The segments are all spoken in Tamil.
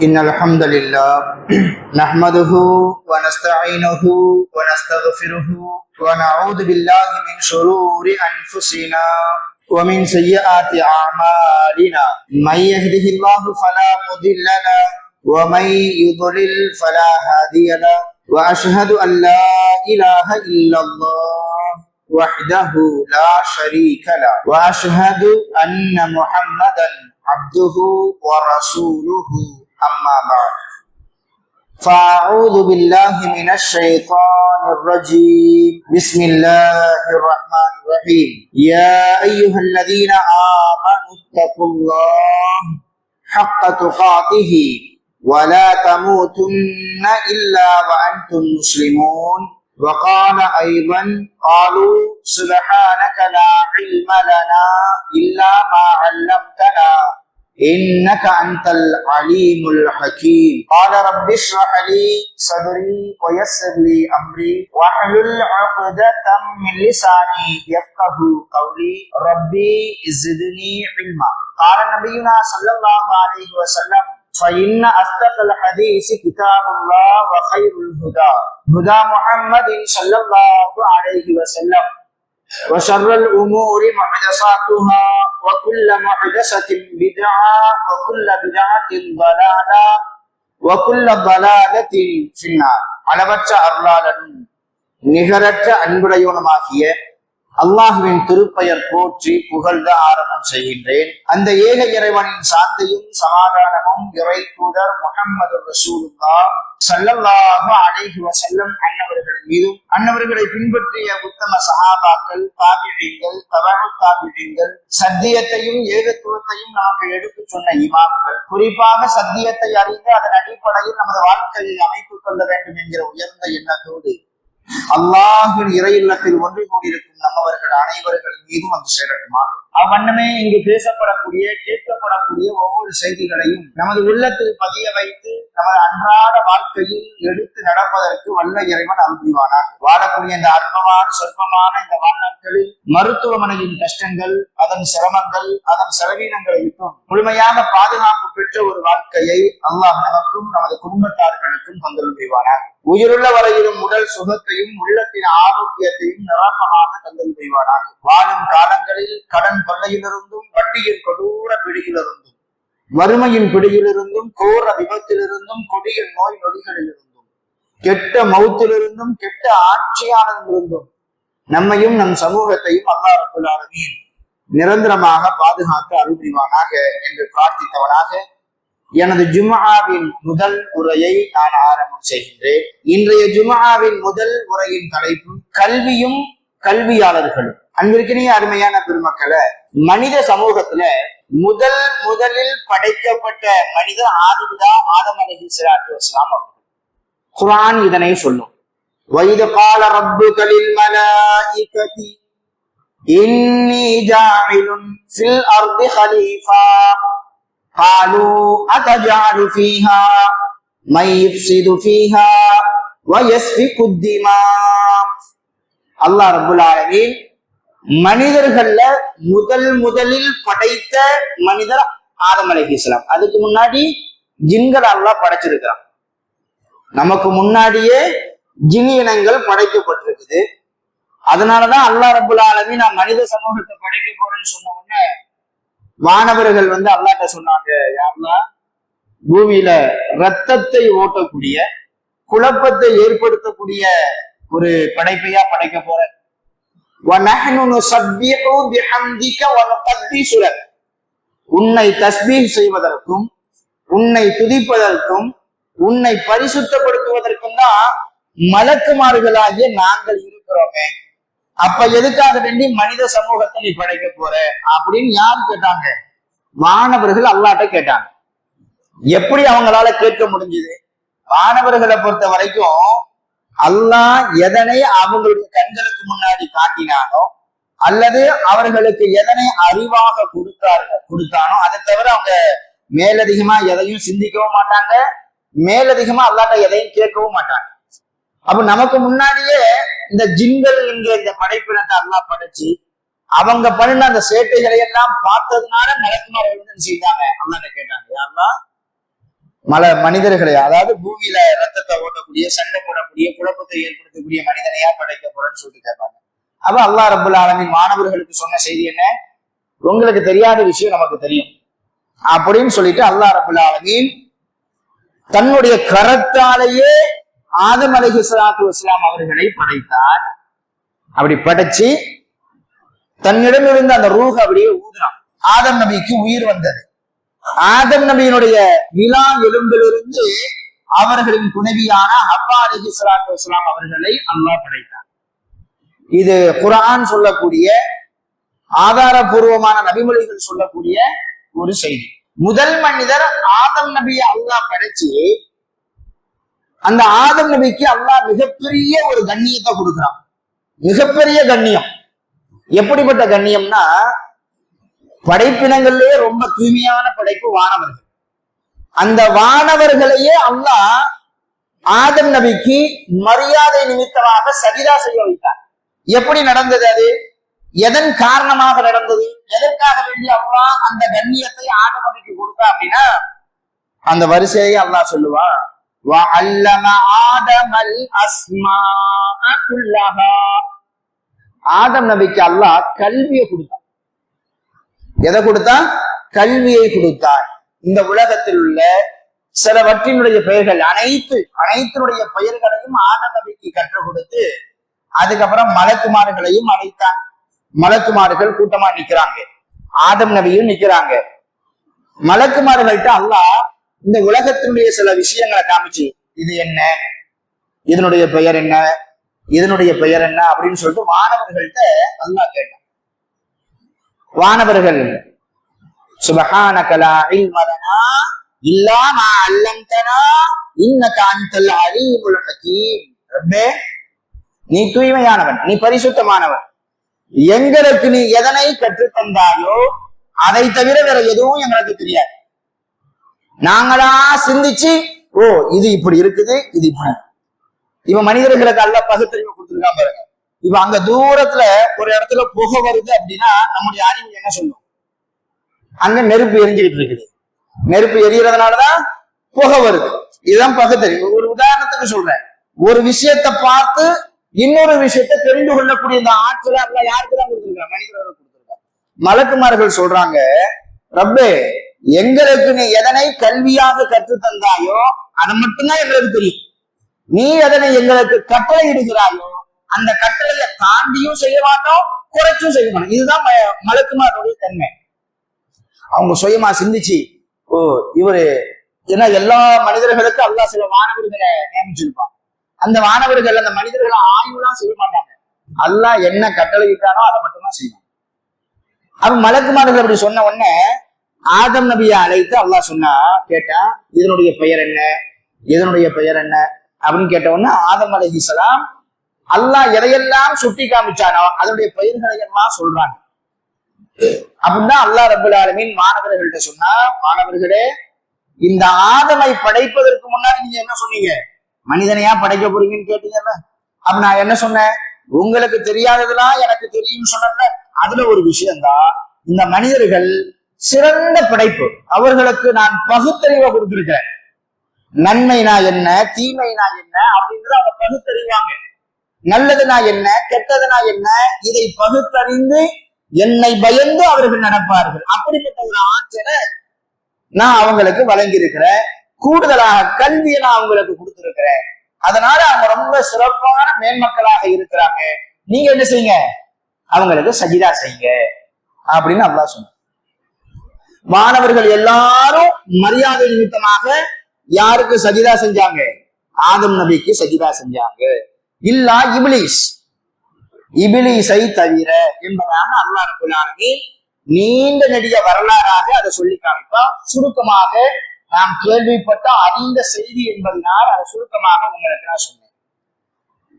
إن الحمد لله نحمده ونستعينه ونستغفره ونعوذ بالله من شرور أنفسنا ومن سيئات أعمالنا من يهده الله فلا مضل له ومن يضلل فلا هادي له وأشهد أن لا إله إلا الله وحده لا شريك له وأشهد أن محمدا عبده ورسوله أما بعد فأعوذ بالله من الشيطان الرجيم بسم الله الرحمن الرحيم يا أيها الذين آمنوا اتقوا الله حق تقاته ولا تموتن إلا وأنتم مسلمون وقال أيضا قالوا سبحانك لا علم لنا إلا ما علمتنا إنك أنت العليم الحكيم قال رب اشرح لي صدري ويسر لي أمري واحلل عقدة من لساني يفقه قولي ربي زدني علما قال نبينا صلى الله عليه وسلم فإن أصدق الحديث كتاب الله وخير الهدى هدى محمد صلى الله عليه وسلم وشر الأمور محدثاتها وكل محدثة بدعة وكل بدعة ضلالة وكل ضلالة في النار அளவற்ற அருளாளனும் நிகரற்ற அன்புடையவனுமாகிய அல்லாஹுவின் திருப்பெயர் போற்றி புகழ்ந்த ஆரம்பம் செய்கின்றேன். அந்த ஏக இறைவனின் சாந்தியும் சமாதானமும் இறை தூதர் முஹம்மது ரசூலுல்லாஹ் ஸல்லல்லாஹு அலைஹி வஸல்லம் அன்னவர்கள் மீதும் அன்னவர்களை பின்பற்றிய உத்தம சஹாபாக்கள், தாபிஈன்கள், தபஉ தாபிஈன்கள், சத்தியத்தையும் ஏகத்துவத்தையும் நமக்கு எடுத்து சொன்ன இமாம்கள், குறிப்பாக சத்தியத்தை அறிந்து அதன் அடிப்படையில் நமது வாழ்க்கையை அமைத்துக் கொள்ள வேண்டும் என்கிற உயர்ந்த எண்ணத்தோடு அல்லாஹின் இறை இல்லத்தில் ஒன்று கூடியிருக்கும் நம்மவர்கள் அனைவர்கள் மீதும் வந்து சேரட்டுமாக. அவ்வண்ணமே இங்கு பேசப்படக்கூடிய கேட்கப்படக்கூடிய ஒவ்வொரு செய்திகளையும் நமது உள்ளத்தில் பதிய வைத்து நமது அன்றாட வாழ்க்கையில் எடுத்து நடப்பதற்கு வல்ல இறைவன் அருள்வானாக. வாழக்கூடிய இந்த அற்பமான சொற்பமான இந்த வாழ்நாட்களில் மருத்துவமனையின் கஷ்டங்கள், அதன் சிரமங்கள், அதன் செலவீனங்களை விட்டும் முழுமையாக பாதுகாப்பு பெற்ற ஒரு வாழ்க்கையை அல்லாஹ் நமக்கும் நமது குடும்பத்தார்களுக்கும் தந்தல் புரிவானாக. உயிருள்ள வரையிலும் உடல் சுகத்தையும் உள்ளத்தின் ஆரோக்கியத்தையும் நிரப்பமாக தந்தல் புரிவானாக. வாழும் காலங்களில் கடன் தொல்லையிலிருந்தும், வட்டியின் கொடூர பிடியிலிருந்தும், வறுமையின் பிடியிலிருந்தும், கோர விபத்திலிருந்தும், கொடிய நோய் நொடிகளிலிருந்தும், கெட்ட மௌத்திலிருந்தும், கெட்ட ஆட்சியாளரிலிருந்தும் நம்மையும் நம் சமூகத்தையும் அல்லாஹ் ரப்பல் ஆலமீன் நிரந்தரமாக பாதுகாக்க அருள் புரிவானாக என்று பிரார்த்தித்தவனாக எனது ஜும்ஆவின் முதல் உரையை நான் ஆரம்பம் செய்கின்றேன். இன்றைய ஜும்ஆவின் முதல் உரையின் தலைப்பு கல்வியும் கல்வியாளர்களும். அன்பிற்கினிய அருமையான பெருமக்களை, மனித சமூகத்துல முதலில் படைக்கப்பட்ட மனிதர் ஆதிபிதா ஆதம் அலைஹிஸ்ஸலாத்து வஸ்ஸலாம் அவர்கள். குர்ஆன் இதனை சொல்லும். வைத கால ரப்புக லில் மலாயிகதி இன்னி ஜாஇலுன் ஃபில் அர்தி கலீஃபா قالوا أتجعل فيها من يفسد فيها ويسفك الدماء. அல்லாஹ் ரப்பல் ஆலமீன் மனிதர்கள்ல முதலில் படைத்த மனிதர் ஆதம் அலைஹிஸ்ஸலாம். அதுக்கு முன்னாடி ஜின்கள் அல்லாஹ் படைச்சிருக்கிறான். நமக்கு முன்னாடியே ஜின் இனங்கள் படைக்கப்பட்டிருக்குது. அதனாலதான் அல்லாஹ் ரப்பல் ஆலமீன் நான் மனித சமூகத்தை படைக்க போறேன்னு சொன்ன உடனே வானவர்கள் அல்லாஹ்ட்ட சொன்னாங்க, யாரெல்லாம் பூமியில ரத்தத்தை ஓட்டக்கூடிய, குழப்பத்தை ஏற்படுத்தக்கூடிய ஒரு படைப்பையா படைக்க போற. உன்னை தஸ்பீஹ் செய்வதற்கும், உன்னை துதிப்பதற்கும், உன்னை பரிசுத்தப்படுத்துவதற்கும் தான் மலக்குமார்களாகிய நாங்கள் இருக்கிறோமே. அப்ப எதுக்காக வேண்டி மனித சமூகத்தை நீ படைக்க போற அப்படின்னு யாரு கேட்டாங்க? வானவர்கள் அல்லாஹ்ட்ட கேட்டாங்க. எப்படி அவங்களால கேட்க முடிஞ்சது? வானவர்களை பொறுத்த வரைக்கும் அல்லாஹ் எதனை அவங்களுடைய கண்களுக்கு முன்னாடி காட்டினானோ அல்லது அவர்களுக்கு எதனை அறிவாக கொடுத்தானோ அதை தவிர அவங்க மேலதிகமா எதையும் சிந்திக்கவும் மாட்டாங்க, மேலதிகமா அல்லாஹ்ட்ட எதையும் கேட்கவும் மாட்டாங்க. அப்ப நமக்கு முன்னாடியே இந்த ஜின்கள் என்கிற இந்த படைப்பினத்தை அல்லாஹ் படைச்சு அவங்க பண்ணின அந்த சேட்டைகளை எல்லாம் பார்த்ததுனால மலக்குமார்கள் செய்தாங்க. அல்லாஹ் கேட்டாங்க, அல்லாஹ் மனிதர்களை, அதாவது பூமியில ரத்தத்தை ஓட்டக்கூடிய, சண்டை போடக்கூடிய, குழப்பத்தை ஏற்படுத்தக்கூடிய மனிதனையா படைக்க போறேன்னு சொல்லிட்டு கேட்பாங்க. அப்ப அல்லாஹ் ரப்பல் ஆலமீன் மாணவர்களுக்கு சொன்ன செய்தி என்ன? உங்களுக்கு தெரியாத விஷயம் நமக்கு தெரியும் அப்படின்னு சொல்லிட்டு அல்லாஹ் ரப்பல் ஆலமீன் தன்னுடைய கரத்தாலேயே ஆதம் அலைஹிஸ்ஸலாத்து வஸ்ஸலாம் அவர்களை படைத்தார். அப்படி படைச்சு தன்னிடமிருந்து அந்த ரூஹ் அப்படியே ஊதினான். ஆதம் நபிக்கு உயிர் வந்தது. ஆதம் நபியினுடைய விலா எலும்பிலிருந்து அவர்களின் துணைவியான ஹவ்வா அலைஹிஸ்ஸலாத்து வஸ்ஸலாம் அவர்களை அல்லாஹ் படைத்தார். இது குர்ஆன் சொல்லக்கூடிய ஆதாரபூர்வமான நபிமொழிகள் சொல்லக்கூடிய ஒரு செய்தி. முதல் மனிதர் ஆதம் நபியை அல்லாஹ் படைச்சு அந்த ஆதம் நபிக்கு அல்லாஹ் மிகப்பெரிய ஒரு கண்ணியத்தை கொடுக்கிறான். மிகப்பெரிய கண்ணியம். எப்படிப்பட்ட கண்ணியம்னா, படைப்பினங்கள்லயே ரொம்ப தூய்மையான படைப்பு வானவர்கள். அந்த வானவர்களையே அல்லாஹ் ஆதம் நபிக்கு மரியாதை நிமித்தமாக சஜிதா செய்ய வைத்தார். எப்படி நடந்தது? அது எதன் காரணமாக நடந்தது? எதற்காக வேண்டி அல்லாஹ் அந்த கண்ணியத்தை ஆதம் நபிக்கு கொடுத்தா அப்படின்னா, அந்த வரிசையை அல்லாஹ் சொல்லுவான், ஆதம் நபிக்கு அல்லாஹ் கல்வியை கொடுத்தான். எதை கொடுத்தா? கல்வியை கொடுத்தார். இந்த உலகத்தில் உள்ள சிலவற்றினுடைய பெயர்கள் அனைத்தினுடைய பெயர்களையும் ஆதம் நபிக்கு கற்றுக் கொடுத்து அதுக்கப்புறம் மலக்குமார்களையும் அழைத்தான். மலக்குமார்கள் கூட்டமா நிக்கிறாங்க, ஆதம் நபியும் நிக்கிறாங்க. மலக்குமார்கள்ட்ட அல்லாஹ் இந்த உலகத்தினுடைய சில விஷயங்களை காமிச்சு, இது என்ன, இதனுடைய பெயர் என்ன, இதனுடைய பெயர் என்ன அப்படின்னு சொல்லிட்டு வானவர்கள்ட்ட அல்லாஹ் கேட்டான். வானவர்கள் சுப்ஹானக லா இல்ம லனா இல்லா மா அல்லம்தனா இன்னக அன்தல் அலீமுல் ஹகீம். ரப்பே, நீ தூய்மையானவன், நீ பரிசுத்தமானவன். எங்களுக்கு நீ எதனை கற்றுத் தந்தாயோ அதை தவிர வேற எதுவும் எங்களுக்கு தெரியாது. நாங்களா சிந்திச்சு, ஓ இது இப்படி இருக்குது, இது இப்படி. இவன் மனிதர்களுக்கு அல்ல பகுத்தறிவு கொடுத்துருக்கான் பாருங்க. இப்ப அங்க தூரத்துல ஒரு இடத்துல புகை வருது அப்படின்னா நம்முடைய அறிவு என்ன சொல்லும்? அங்க நெருப்பு எரிஞ்சுக்கிட்டு இருக்குது, நெருப்பு எரியறதுனாலதான் புகை வருது. இதுதான் பகுத்தறிவு. ஒரு உதாரணத்துக்கு சொல்றேன், ஒரு விஷயத்தை பார்த்து இன்னொரு விஷயத்தை தெரிந்து கொள்ளக்கூடிய இந்த ஆற்றலை அல்ல யாருக்கு தான் கொடுத்துருக்காங்க? மனிதர்களுக்கு கொடுத்துருக்காங்க. மலக்குமார்கள் சொல்றாங்க, ரப்பே, எங்களுக்கு நீ எதனை கல்வியாக கற்று தந்தாயோ அதை மட்டும்தான் எங்களுக்கு தெரியும். நீ எதனை எங்களுக்கு கட்டளை இடுகிறாயோ அந்த கட்டளையை தாண்டியும் செய்ய மாட்டோம், குறைச்சும் செய்ய மாட்டோம். இதுதான் மலக்குமாருடைய தன்மை. அவங்க சுயமா சிந்திச்சு, ஓ இவரு ஏன்னா எல்லா மனிதர்களுக்கும் அல்லாஹ் சில வானவர்களை நியமிச்சிருப்பான். அந்த வானவர்கள் அந்த மனிதர்களை ஆய்வுலாம் செய்ய மாட்டாங்க. அல்லாஹ் என்ன கட்டளை இட்டானோ அதை மட்டும்தான் செய்வாங்க. அவன் மலக்குமார்கள் அப்படி சொன்ன உடனே ஆதம் நபியை அழைத்து அல்லாஹ் சொன்னா, கேட்டா இதனுடைய பெயர் என்ன, இதனுடைய பெயர் என்ன அப்படின்னு கேட்ட உடனே ஆதம் அலைஹிஸ்ஸலாம் அல்லாஹ் எதையெல்லாம் சுட்டி காமிச்சானோ அதனுடைய பெயர்களை எல்லாம் சொல்றாங்க. அப்படின்னா அல்லாஹ் ரப்பல் ஆலமீன் மாணவர்கள்ட்ட சொன்னா, மாணவர்களே, இந்த ஆதமை படைப்பதற்கு முன்னாடி நீங்க என்ன சொன்னீங்க? மனிதனையா படைக்க போறீங்கன்னு கேட்டீங்கல்ல. அப்ப நான் என்ன சொன்னேன்? உங்களுக்கு தெரியாததெல்லாம் எனக்கு தெரியும்னு சொன்னேன்ல. அதுல ஒரு விஷயம்தான், இந்த மனிதர்கள் சிறந்த படைப்பு. அவர்களுக்கு நான் பகுத்தறிவை கொடுத்திருக்கிறேன். நன்மைனா என்ன, தீமைனா என்ன அப்படின்றத அவங்க பகுத்தறிவாங்க. நல்லதுனா என்ன, கெட்டதுனா என்ன, இதை பகுத்தறிந்து என்னை பயந்து அவர்கள் நடப்பார்கள். அப்படிப்பட்ட ஒரு ஆற்றலை நான் அவங்களுக்கு வழங்கி இருக்கிறேன். கூடுதலாக கல்வியை நான் அவங்களுக்கு கொடுத்திருக்கிறேன். அதனால அவங்க ரொம்ப சிறப்பான மேன்மக்களாக இருக்கிறாங்க. நீங்க என்ன செய்யுங்க? அவங்களுக்கு சஜிதா செய்யுங்க அப்படின்னு அல்லாஹ் சொன்னார். மாணவர்கள் எல்லாரும் மரியாதை நிமித்தமாக யாருக்கு சஜிதா செஞ்சாங்க? ஆதம் நபிக்கு சஜிதா செஞ்சாங்க. இல்லா இப்லீஸ், இப்லீஸை தவிர என்பதாக அல்லாஹ் ரப்பல் ஆலமீன் நீண்ட நெடிய வரலாறாக அதை சொல்லி காமிப்பா. சுருக்கமாக நாம் கேள்விப்பட்ட அறிந்த செய்தி என்பதனால் அதை சுருக்கமாக உங்களுக்கு நான் சொன்னேன்.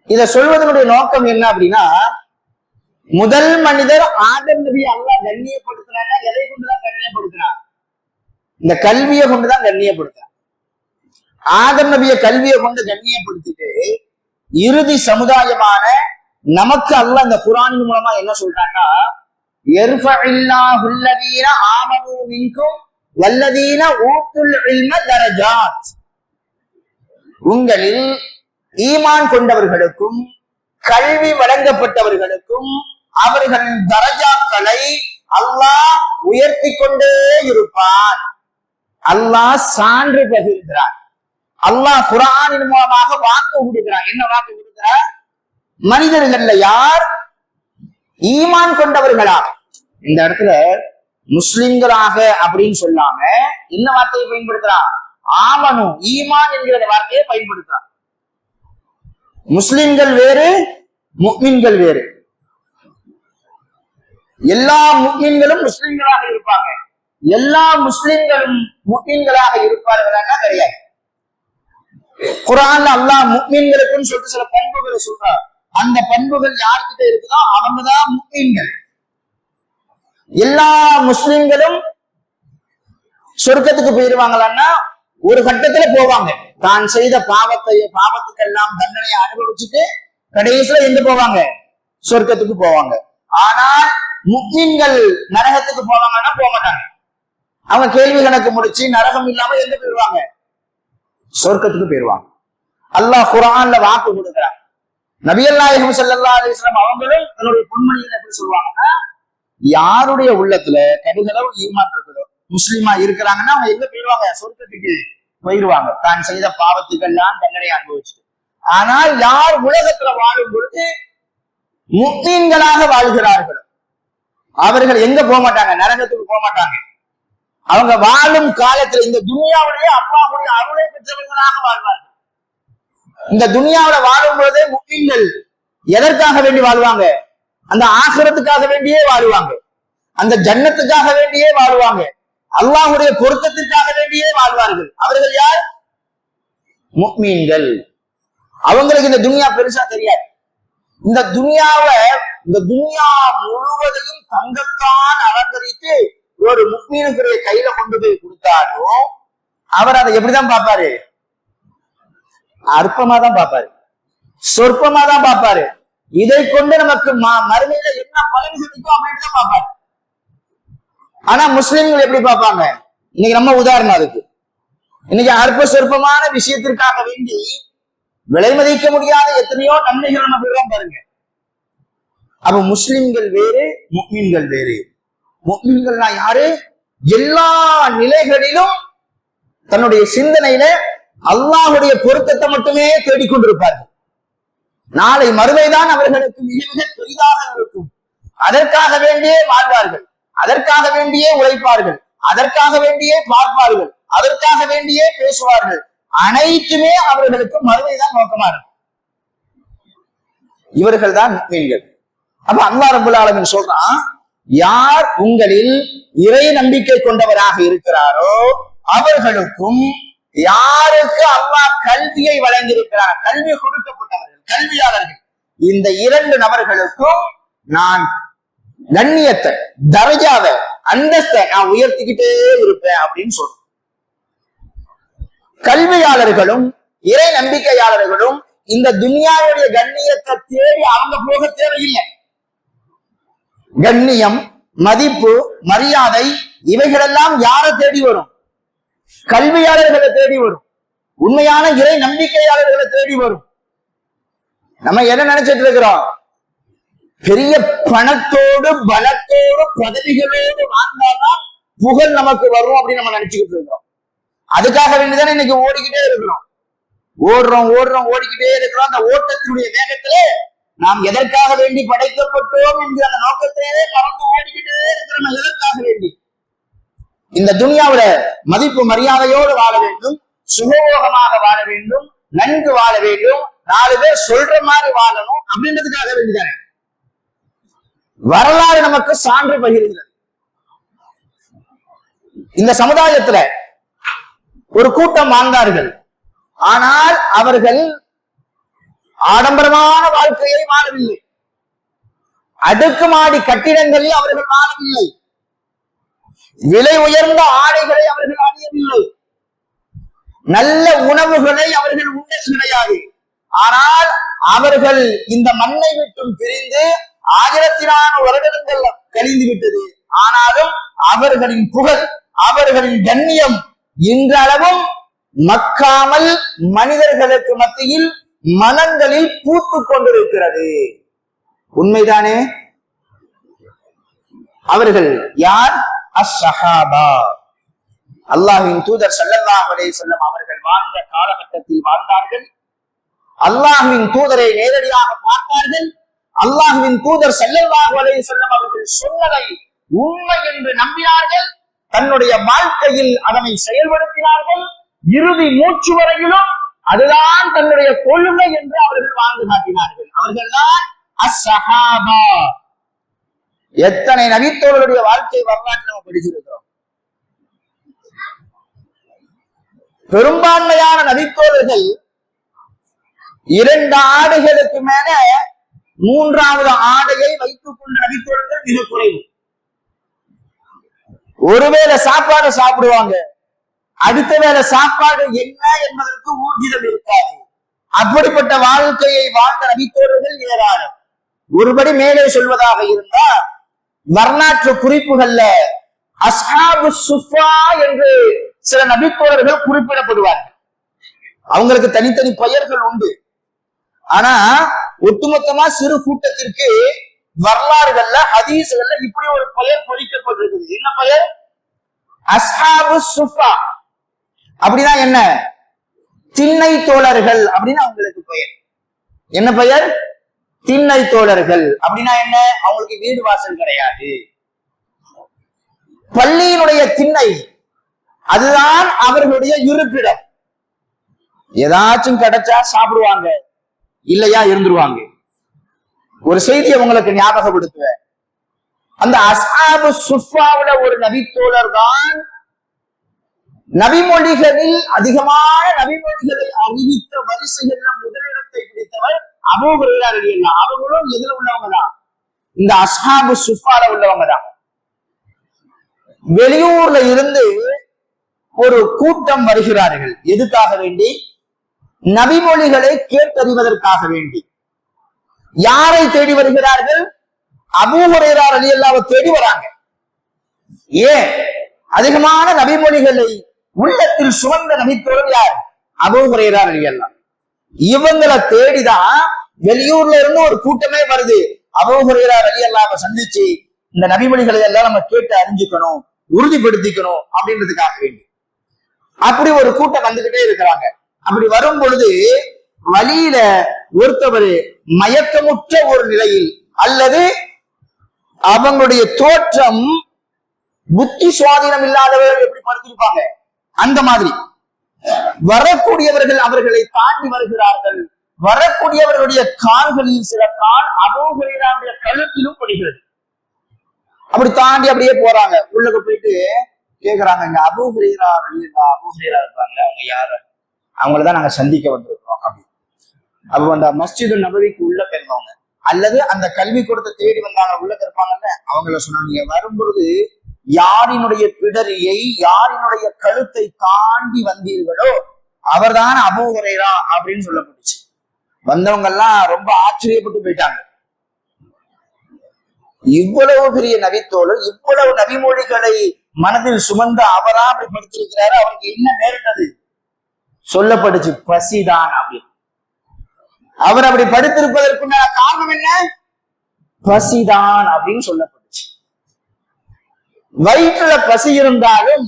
இதை சொல்வதனுடைய நோக்கம் என்ன அப்படின்னா, முதல் மனிதர் ஆதம் நபி அல்லாஹ் கண்ணியப்படுத்தினா எதை கொண்டுதான் கண்ணியப்படுத்தினார்? இந்த கல்வியை கொண்டுதான் கண்ணியப்படுத்தினார். ஆதம் நபியை கல்வியை கொண்டு கண்ணியப்படுத்திட்டு இறுதி சமுதாயமான நமக்கு அல்லாஹ் இந்த குர்ஆனின் மூலமா என்ன சொல்றாங்கன்னா, யர்ஃபஇல்லாஹு அல்லதீன ஆமனூ மின்கும் வல்லதீன ஊத்துல் இல்ம தரஜாத். உங்களில் ஈமான் கொண்டவர்களுக்கும் கல்வி வழங்கப்பட்டவர்களுக்கும் அவர்களின் தரஜாக்களை அல்லாஹ் உயர்த்தி கொண்டே இருப்பான். அல்லாஹ் சான்று பகிர்கிறார். அல்லாஹ் குர்ஆனின் மூலமாக வாக்கு கொடுக்கிறார். என்ன வாக்கு கொடுக்கிறார்? மனிதர்கள்ல யார் ஈமான் கொண்டவர்களா, இந்த இடத்துல முஸ்லிம்களாக அப்படின்னு சொல்லாம என்ன வார்த்தையை பயன்படுத்துறான்? ஆமனு, ஈமான் என்கிற வார்த்தையை பயன்படுத்துறான். முஸ்லிம்கள் வேறு, முஃமின்கள் வேறு. எல்லா முஃமின்களும் முஸ்லிம்களாக இருப்பாங்க, எல்லா முஸ்லிம்களும் முஃமின்களாக இருப்பார்களா? கிடையாது. குர்ஆன்ல அல்லாஹ் முஃமின்களுக்குன்னு சொல்லிட்டு சில பண்புகளை சொல்றார். அந்த பண்புகள் யார்கிட்ட இருக்குதோ அவங்கதான் முஃமின்கள். எல்லா முஸ்லிம்களும் சொர்க்கத்துக்கு போயிருவாங்களான்னா ஒரு கட்டத்துல போவாங்க. தான் செய்த பாவத்துக்கெல்லாம் தண்டனையை அனுபவிச்சுட்டு கடைசியில எங்க போவாங்க? சொர்க்கத்துக்கு போவாங்க. ஆனால் முஃமின்கள் நரகத்துக்கு போவாங்கன்னா போக மாட்டாங்க. அவங்க கேள்வி கணக்கு முடிச்சு நரகம் இல்லாம எங்க போயிருவாங்க? சொர்க்கத்துக்கு போயிருவாங்க. அல்லாஹ் குர்ஆன்ல வாக்கு கொடுக்கிறார். நபிகள் நாயகம் ஸல்லல்லாஹு அலைஹி வஸல்லம் அவங்களும் தன்னுடைய பொன்மொழியில எப்படி சொல்லுவாங்கன்னா, யாருடைய உள்ளத்துல கடுகளவு ஈமான் இருக்குதோ, முஸ்லிமா இருக்கிறாங்கன்னா அவங்க எங்க போயிருவாங்க? சொர்க்கத்துக்கு போயிருவாங்க, தான் செய்த பாவத்துக்கெல்லாம் தண்டனை அனுபவிச்சுட்டு. ஆனால் யார் உலகத்துல வாழும் பொழுது முஃமின்களாக வாழ்கிறார்களோ அவர்கள் எங்க போக மாட்டாங்க? நரகத்துக்கு போக மாட்டாங்க. அவங்க வாழும் காலத்துல இந்த துனியாவிலேயே அல்லாஹ்வுடைய அருளை பெற்றவர்களாக வாழ்வார்கள். இந்த துனியாவில வாழும் பொழுதே முஃமின்கள் எதற்காக வேண்டி வாழ்வாங்க? அந்த ஆখিরাத்துக்காக வேண்டியே வாழ்வாங்க, அந்த ஜன்னத்துக்காக வேண்டியே வாழ்வாங்க, அல்லாஹ்வுடைய பொருத்தத்திற்காக வேண்டியே வாழ்வார்கள். அவர்கள் யார்? முஃமின்கள். அவங்களுக்கு இந்த துனியா பெருசா தெரியாது. இந்த துனியா முழுவதையும் தங்கத்தான் அலங்கரித்து ஒரு முஃமினுக்குரிய கையில கொண்டு போய் கொடுத்தாலும் அவர் அதை எப்படிதான் பார்ப்பாரு? அற்பமா தான் பார்ப்பாரு, சொற்பமா தான் பார்ப்பாரு. இதை கொண்டு நமக்கு மறுமையில என்ன பலன் கிடைக்கும் அப்படின்னு தான் பார்ப்பாரு. ஆனா முஸ்லிம்கள் எப்படி பார்ப்பாங்க? இன்னைக்கு நம்ம உதாரணம் அதுக்கு. இன்னைக்கு அற்ப சொற்பமான விஷயத்திற்காக வேண்டி விலை மதிக்க முடியாத எத்தனையோ நன்மைகள் நம்ம பெறுவோம் பாருங்க. அப்ப முஸ்லிம்கள் வேறு, முஃமின்கள் வேறு. முஃமின்கள்னா யாரு? எல்லா நிலைகளிலும் தன்னுடைய சிந்தனையில அல்லாஹ்வுடைய பொருத்தத்தை மட்டுமே தேடிக்கொண்டிருப்பார்கள். நாளை மறுமைதான் அவர்களுக்கு மிக மிக பெரிதாக இருக்கும். அதற்காக வேண்டியே வாழ்வார்கள், அதற்காக வேண்டியே உழைப்பார்கள், அதற்காக வேண்டியே பார்ப்பார்கள், அதற்காக வேண்டியே பேசுவார்கள். அனைத்துமே அவர்களுக்கு மறுமைதான் நோக்கமா இருக்கும். இவர்கள் தான் முஃமின்கள். அப்ப அல்லாஹ் ரப்பல் ஆலமீன் சொல்றான், யார் உங்களில் இறை நம்பிக்கை கொண்டவராக இருக்கிறாரோ அவர்களுக்கும், யாருக்கு அல்லாஹ் கல்வியை வழங்கியிருக்கிறார், கல்வி கொடுக்கப்பட்டவர்கள், கல்வியாளர்கள், இந்த இரண்டு நபர்களுக்கும் நான் கண்ணியத்தை, தரஜாவை, அந்தஸ்தை நான் உயர்த்திக்கிட்டே இருப்பேன் அப்படின்னு சொல்றேன். கல்வியாளர்களும் இறை நம்பிக்கையாளர்களும் இந்த துனியாவுடைய கண்ணியத்தை தேடி அவங்க போக தேவையில்லை. கண்ணியம், மதிப்பு, மரியாதை இவைகளெல்லாம் யாரை தேடி வரும்? கல்வியாளர்களை தேடி வரும், உண்மையான இறை நம்பிக்கையாளர்களை தேடி வரும். நம்ம என்ன நினைச்சிட்டு இருக்கிறோம்? பெரிய பணத்தோடு, பலத்தோடு, பதவிகளோடு வாழ்ந்தால்தான் புகழ் நமக்கு வரும் அப்படின்னு நம்ம நினைச்சுக்கிட்டு இருக்கிறோம். அதுக்காக வேண்டிதானே இன்னைக்கு ஓடிக்கிட்டே இருக்கிறோம். ஓடிக்கிட்டே இருக்கிறோம். அந்த ஓட்டத்தினுடைய வேகத்திலே நாம் எதற்காக வேண்டி படைக்கப்பட்டோம் என்கிற அந்த நோக்கத்தையே மறந்து ஓடிக்கிட்டே இருக்கிறோம். எதற்காக வேண்டி? இந்த துனியாவுல மதிப்பு மரியாதையோடு வாழ வேண்டும், சுகபோகமாக வாழ வேண்டும், நன்கு வாழ வேண்டும், 4 பேர் சொல்ற மாதிரி வாழணும் அப்படின்றதுக்காக வேண்டிதானே. வரலாறு நமக்கு சான்று பகிர்கிறது. இந்த சமுதாயத்துல ஒரு கூட்டம் வாழ்ந்தார்கள். ஆனால் அவர்கள் ஆடம்பரமான வாழ்க்கையை வாழவில்லை, அடுக்குமாடி கட்டிடங்களில் அவர்கள் வாழவில்லை, விலை உயர்ந்த ஆடைகளை அவர்கள் அணியவில்லை, நல்ல உணவுகளை அவர்கள் உண்டது கிடையாது. ஆனால் அவர்கள் இந்த மண்ணை விட்டும் பிரிந்து 1400 வருடங்கள் கழிந்து விட்டது. ஆனாலும் அவர்களின் புகழ் அவர்களின் கண்ணியம் இன்றளவும் மக்காமல் மனிதர்களுக்கு மத்தியில் மனங்களில் பூத்து கொண்டிருக்கிறது. உண்மைதானே? அவர்கள் யார்? அஸ்ஸஹாபா. அல்லாஹ்வின் தூதர் ஸல்லல்லாஹு அலைஹி வஸல்லம் அவர்கள் வாழ்ந்த காலகட்டத்தில் வாழ்ந்தார்கள். அல்லாஹ்வின் தூதரை நேரடியாக பார்த்தார்கள். அல்லாஹ்வின் தூதர் ஸல்லல்லாஹு அலைஹி வஸல்லம் அவர்கள் சொன்னதை உண்மை என்று நம்பினார்கள். தன்னுடைய வாழ்க்கையில் அதனை செயல்படுத்தினார்கள். இறுதி மூச்சு வரையிலும் அதுதான் தன்னுடைய கொள்கை என்று அவர்கள் வாழ்ந்து காட்டினார்கள். அவர்கள்தான் அஸ்ஸஹாபா. எத்தனை நபித்தோழருடைய வாழ்க்கை வரலாற்று நம்ம படிச்சிருக்கிறோம். பெரும்பான்மையான நபித்தோழர்கள் 2 ஆடுகளுக்கு மேல 3வது ஆடையை வைத்துக் கொண்ட நபித்தோழர்கள் மிக குறைவு. ஒருவேளை சாப்பாடு சாப்பிடுவாங்க, அடுத்த வேளை சாப்பாடு என்ன என்பதற்கு ஊர்ஜிதம் இருக்காது. அப்படிப்பட்ட வாழ்க்கையை வாழ்ந்த நபித்தோழர்கள் ஏராளம். ஒருபடி மேலே சொல்வதாக இருந்தா, வரலாற்று குறிப்புகள்ல அஸ்ஹாபு சுஃபா என்று சில நபித்தோழர்கள் குறிப்பிடப்படுவார்கள். அவங்களுக்கு தனித்தனி பெயர்கள் உண்டு. ஆனா ஒட்டுமொத்தமா சிறு கூட்டத்திற்கு வரலாறுகள்ல ஹதீஸ்கள்ல இப்படி ஒரு பெயர் பொறிக்கப்பட்டிருக்குது. என்ன பெயர்? அஸ்ஹாபு சுஃபா. அப்படின்னா என்ன? திண்ணை தோழர்கள் அப்படின்னு அவங்களுக்கு பெயர். என்ன பெயர்? திண்ணை தோழர்கள். அப்படின்னா என்ன? அவங்களுக்கு வீடு வாசல் கிடையாது. பள்ளியினுடைய திண்ணை அதுதான் அவர்களுடைய இருப்பிடம். ஏதாச்சும் கிடைச்சா சாப்பிடுவாங்க, இல்லையா இருந்துருவாங்க. ஒரு செய்தியை உங்களுக்கு ஞாபகப்படுத்துவேன். அந்த அஸ்ஹாபு சுஃபாவுல ஒரு நபித்தோழர் தான் நபிமொழிகளில் அதிகமான நபிமொழிகளை அறிவித்த வரிசைகள்ல முதலிடத்தை பிடித்தவர் அபூ ஹுரைரா ரலியல்லாஹு அன்ஹு. அவங்களும் எதுல உள்ளவங்க தான்? இந்த அஸ்ஹாபு சுஃபால உள்ளவங்க தான். வெளியூர்ல இருந்து ஒரு கூட்டம் வருகிறார்கள். எதுக்காக வேண்டி? நபிமொழிகளை கேட்டறிவதற்காக வேண்டி. யாரை தேடி வருகிறார்கள்? அபூ ஹுரைரா ரலியல்லாஹு அன்ஹு தேடி வராங்க. ஏன்? அதிகமான நபிமொழிகளை உள்ளத்தில் சுமந்த நபித்தோழர் யார்? அபூ ஹுரைரா ரலியல்லாஹு அன்ஹு. இவங்களை தேடிதான் வெளியூர்ல இருந்து ஒரு கூட்டமே வருது. அபூ ஹுரைரா ரலியல்லாஹு அன்ஹு சந்திச்சு இந்த நபிமொழிகளை எல்லாம் நம்ம கேட்டு அறிஞ்சுக்கணும், உறுதிப்படுத்திக்கணும் அப்படின்றதுக்காக வேண்டி அப்படி ஒரு கூட்டம் வந்துகிட்டே இருக்கிறாங்க. அப்படி வரும் பொழுது வழியில ஒருத்தவர் மயக்கமுற்ற ஒரு நிலையில் அல்லது அவங்களுடைய தோற்றம் புத்தி சுவாதீனம் இல்லாதவர்கள் எப்படி படுத்திருப்பாங்க அந்த மாதிரி வரக்கூடியவர்கள் அவர்களை தாண்டி வருகிறார்கள். வரக்கூடியவர்களுடைய கால்களில் சில கால் அபூ ஹுரைராவுடைய கழுத்திலும் படுகிறது. அப்படி தாண்டி அப்படியே போறாங்க. உள்ளுக்கு போயிட்டு கேக்குறாங்க, இங்க அபூ ஹுரைரா இருப்பாங்க, அவங்க யாரு? அவங்களதான் நாங்க சந்திக்க வந்திருக்கோம் அப்படின்னு. அப்ப அந்த மஸ்ஜிது நபவிக்கு உள்ள போயிருந்தவங்க அல்லது அந்த கல்வி கொடுத்த தேடி வந்தாங்க, உள்ள இருப்பாங்கல்ல, அவங்கள சொன்னாங்க, நீங்க வரும்பொழுது யாரினுடைய பிடரியை யாரினுடைய கழுத்தை தாண்டி வந்தீர்களோ அவர்தான் அபூ ஹுரைரா அப்படின்னு சொல்லப்பட்டுச்சு. வந்தவங்க எல்லாம் ரொம்ப ஆச்சரியப்பட்டு போயிட்டாங்க. இவ்வளவு பெரிய நபித்தோழர், இவ்வளவு நபிமொழிகளை மனதில் சுமந்த அவரா அப்படி படுத்திருக்கிறாரு, அவருக்கு என்ன நேரிட்டது? சொல்லப்பட்டுச்சு பசிதான் அப்படின்னு. அவர் அப்படி படுத்திருப்பதற்குண்டான காரணம் என்ன? பசிதான் அப்படின்னு சொல்லப்பட்டுச்சு. வயிற்றுல பசி இருந்தாலும்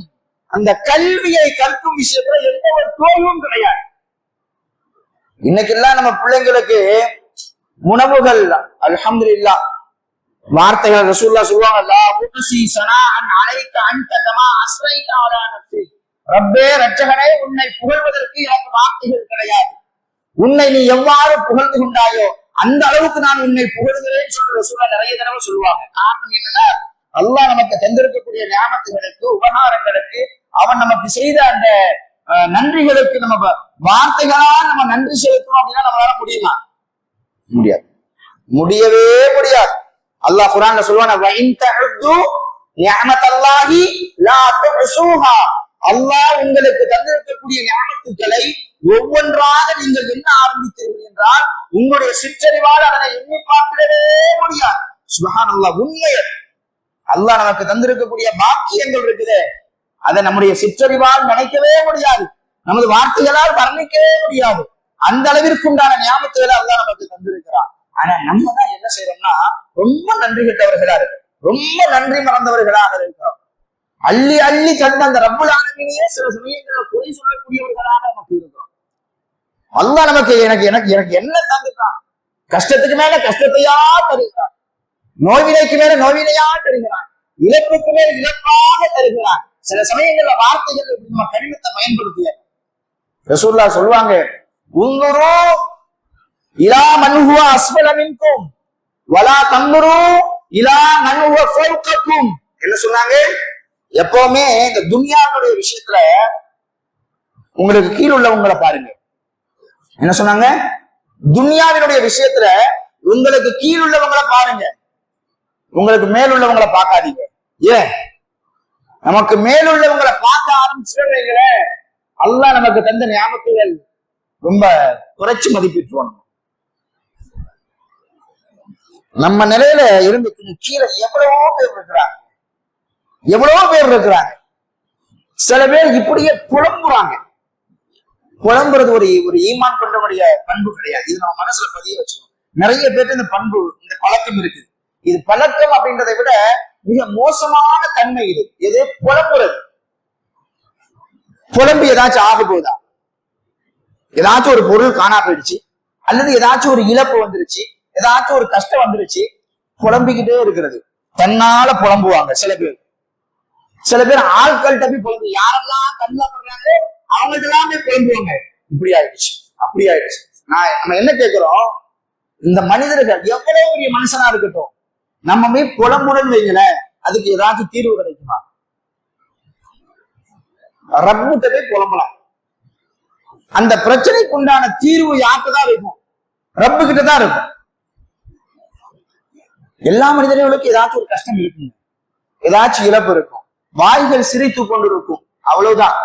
அந்த கல்வியை கற்கும் விஷயத்துல எந்த ஒரு தோல்வும் கிடையாது. இன்னைக்கெல்லாம் நம்ம பிள்ளைங்களுக்கு உணவுகள் அல்ஹம்துலில்லாஹ் வார்த்தைகள் ரசூலுல்லாஹ் சொல்லுவாங்க, லா உக்ஸி ஸனாஅன் அலைக அன்த கமா அஸ்ரைத அலா நஃப்ஸி. ரப்பே ரட்சகனே, உன்னை புகழ்வதற்கு எனக்கு வார்த்தைகள் கிடையாது. உன்னை நீ எவ்வாறு புகழ்ந்து கொண்டாயோ அந்த அளவுக்கு நான் உன்னை புகழ்கிறேன்னு சொல்ற ரசூலுல்லாஹ் நிறைய தடவை சொல்லுவாங்க. காரணம் என்னன்னா, அல்லாஹ் நமக்கு தந்திருக்கக்கூடிய நியாமத்துகளுக்கு, உபகாரங்களுக்கு, அவன் நமக்கு செய்த அந்த நன்றிகளுக்கு நம்ம வார்த்தைகளால் நம்ம நன்றி செலுத்தணும் அப்படின்னா நம்மளால முடியுமா? முடியாது, முடியவே முடியாது. அல்லாஹ் குர்ஆன்ல சொல்வானா, வ இன் தஅது நிஅமத்தல்லாஹி லா துஹ்ஸூஹா. அல்லாஹ் உங்களுக்கு தந்திருக்கக்கூடிய நியாமத்துக்களை ஒவ்வொன்றாக நீங்கள் என்ன ஆரம்பித்தீர்கள் என்றால் உங்களுடைய சிற்றறிவால் அதனை எண்ணி பார்த்திடவே முடியாது. சுப்ஹானல்லாஹ், உண்மை. அல்லாஹ் நமக்கு தந்திருக்கக்கூடிய பாக்கியங்கள் இருக்குது, அதை நம்முடைய சிற்றறிவால் நினைக்கவே முடியாது, நமது வார்த்தைகளால் வர்ணிக்கவே முடியாது. அந்த அளவிற்கு உண்டான ஞாபகங்களை அல்லாஹ் நமக்கு தந்திருக்கிறான். ஆனா நம்ம தான் என்ன செய்யறோம்னா ரொம்ப நன்றி கெட்டவர்களா இருக்கு, ரொம்ப நன்றி மறந்தவர்களாக இருக்கிறோம். அள்ளி அள்ளி தந்த அந்த ரப்புல் ஆலமீனையே சில சமயங்கள்ல குறை சொல்லக்கூடியவர்களாக நமக்கு இருக்கிறோம். அல்லாஹ் நமக்கு எனக்கு எனக்கு எனக்கு என்ன தந்துட்டான்? கஷ்டத்துக்கு மேல கஷ்டத்தையா தருகிறான், நோய்வினைக்கு மேல நோய்வினையா தருகிறான், இழப்புக்கு மேல இழப்பாக தருகிறான். சில சமயங்கள்ல வார்த்தைகள் நம்ம கடினத்தை பயன்படுத்திய ரசூலுல்லாஹ் சொல்லுவாங்க, உன்னுரு இலா மன் ஹுவ அஸ்ஃபல மின்கும் வலா தன்னுரு இலா மன் ஹுவ ஃபௌகக்கும். என்ன சொன்னாங்க? எப்பவுமே இந்த துன்யாவுடைய விஷயத்துல உங்களுக்கு கீழ் உள்ளவங்களை பாருங்க. என்ன சொன்னாங்க? துன்யாவினுடைய விஷயத்துல உங்களுக்கு கீழ் உள்ளவங்களை பாருங்க, உங்களுக்கு மேல் உள்ளவங்களை பார்க்காதீங்க. ஏன்? நமக்கு மேல் உள்ளவங்களை பார்க்க ஆரம்பிச்சுல அல்லாஹ் நமக்கு தந்த ஞாபகங்கள் ரொம்ப குறைச்சு மதிப்பிட்டுருவோம். நம்ம நிலையில இருந்து கீழே எவ்வளவோ பேர் இருக்கிறாங்க, எவ்வளவோ பேர் இருக்கிறாங்க. சில பேர் இப்படியே புலம்புறாங்க. புலம்புறது ஒரு ஒரு ஈமான் கொண்டவருடைய பண்பு கிடையாது. இது நம்ம மனசுல பதிய வச்சுக்கணும். நிறைய பேருக்கு இந்த பண்பு, இந்த பழக்கம் இருக்கு. இது பழக்கம் அப்படின்றதை விட மிக மோசமான தன்மை இது. எது? புலம்புறது. புலம்பு ஏதாச்சும் ஆக போகுதா? ஏதாச்சும் ஒரு பொருள் காணா போயிடுச்சு, அல்லது ஏதாச்சும் ஒரு இழப்பு வந்துருச்சு, ஏதாச்சும் ஒரு கஷ்டம் வந்துருச்சு, புலம்பிக்கிட்டே இருக்கிறது. தன்னால புலம்புவாங்க சில பேர். சில பேர் ஆட்கள்கிட்ட போய் புலம்பு, யாரெல்லாம் கண்ணா பண்றாங்க அவங்கள்ட்ட எல்லாமே புலம்புவாங்க. இப்படி ஆயிடுச்சு, அப்படி ஆயிடுச்சு. நம்ம என்ன கேட்கிறோம்? இந்த மனிதர்கள் எவ்வளவு பெரிய மனுஷனா இருக்கட்டும், நம்ம போய் புலம்புடன் வைங்கள, அதுக்கு ஏதாச்சும் தீர்வு கிடைக்குமா? ரப்புட்ட போய் புலம்பலாம். அந்த பிரச்சனைக்கு உண்டான தீர்வு யாருக்குதான் இருக்கும்? ரப்பு கிட்டதான் இருக்கும். எல்லா மனிதர்களுக்கும் ஏதாச்சும் ஒரு கஷ்டம் இருக்குங்க, ஏதாச்சும் இழப்பு இருக்கும், வாய்கள் சிரித்து கொண்டு இருக்கும், அவ்வளவுதான்.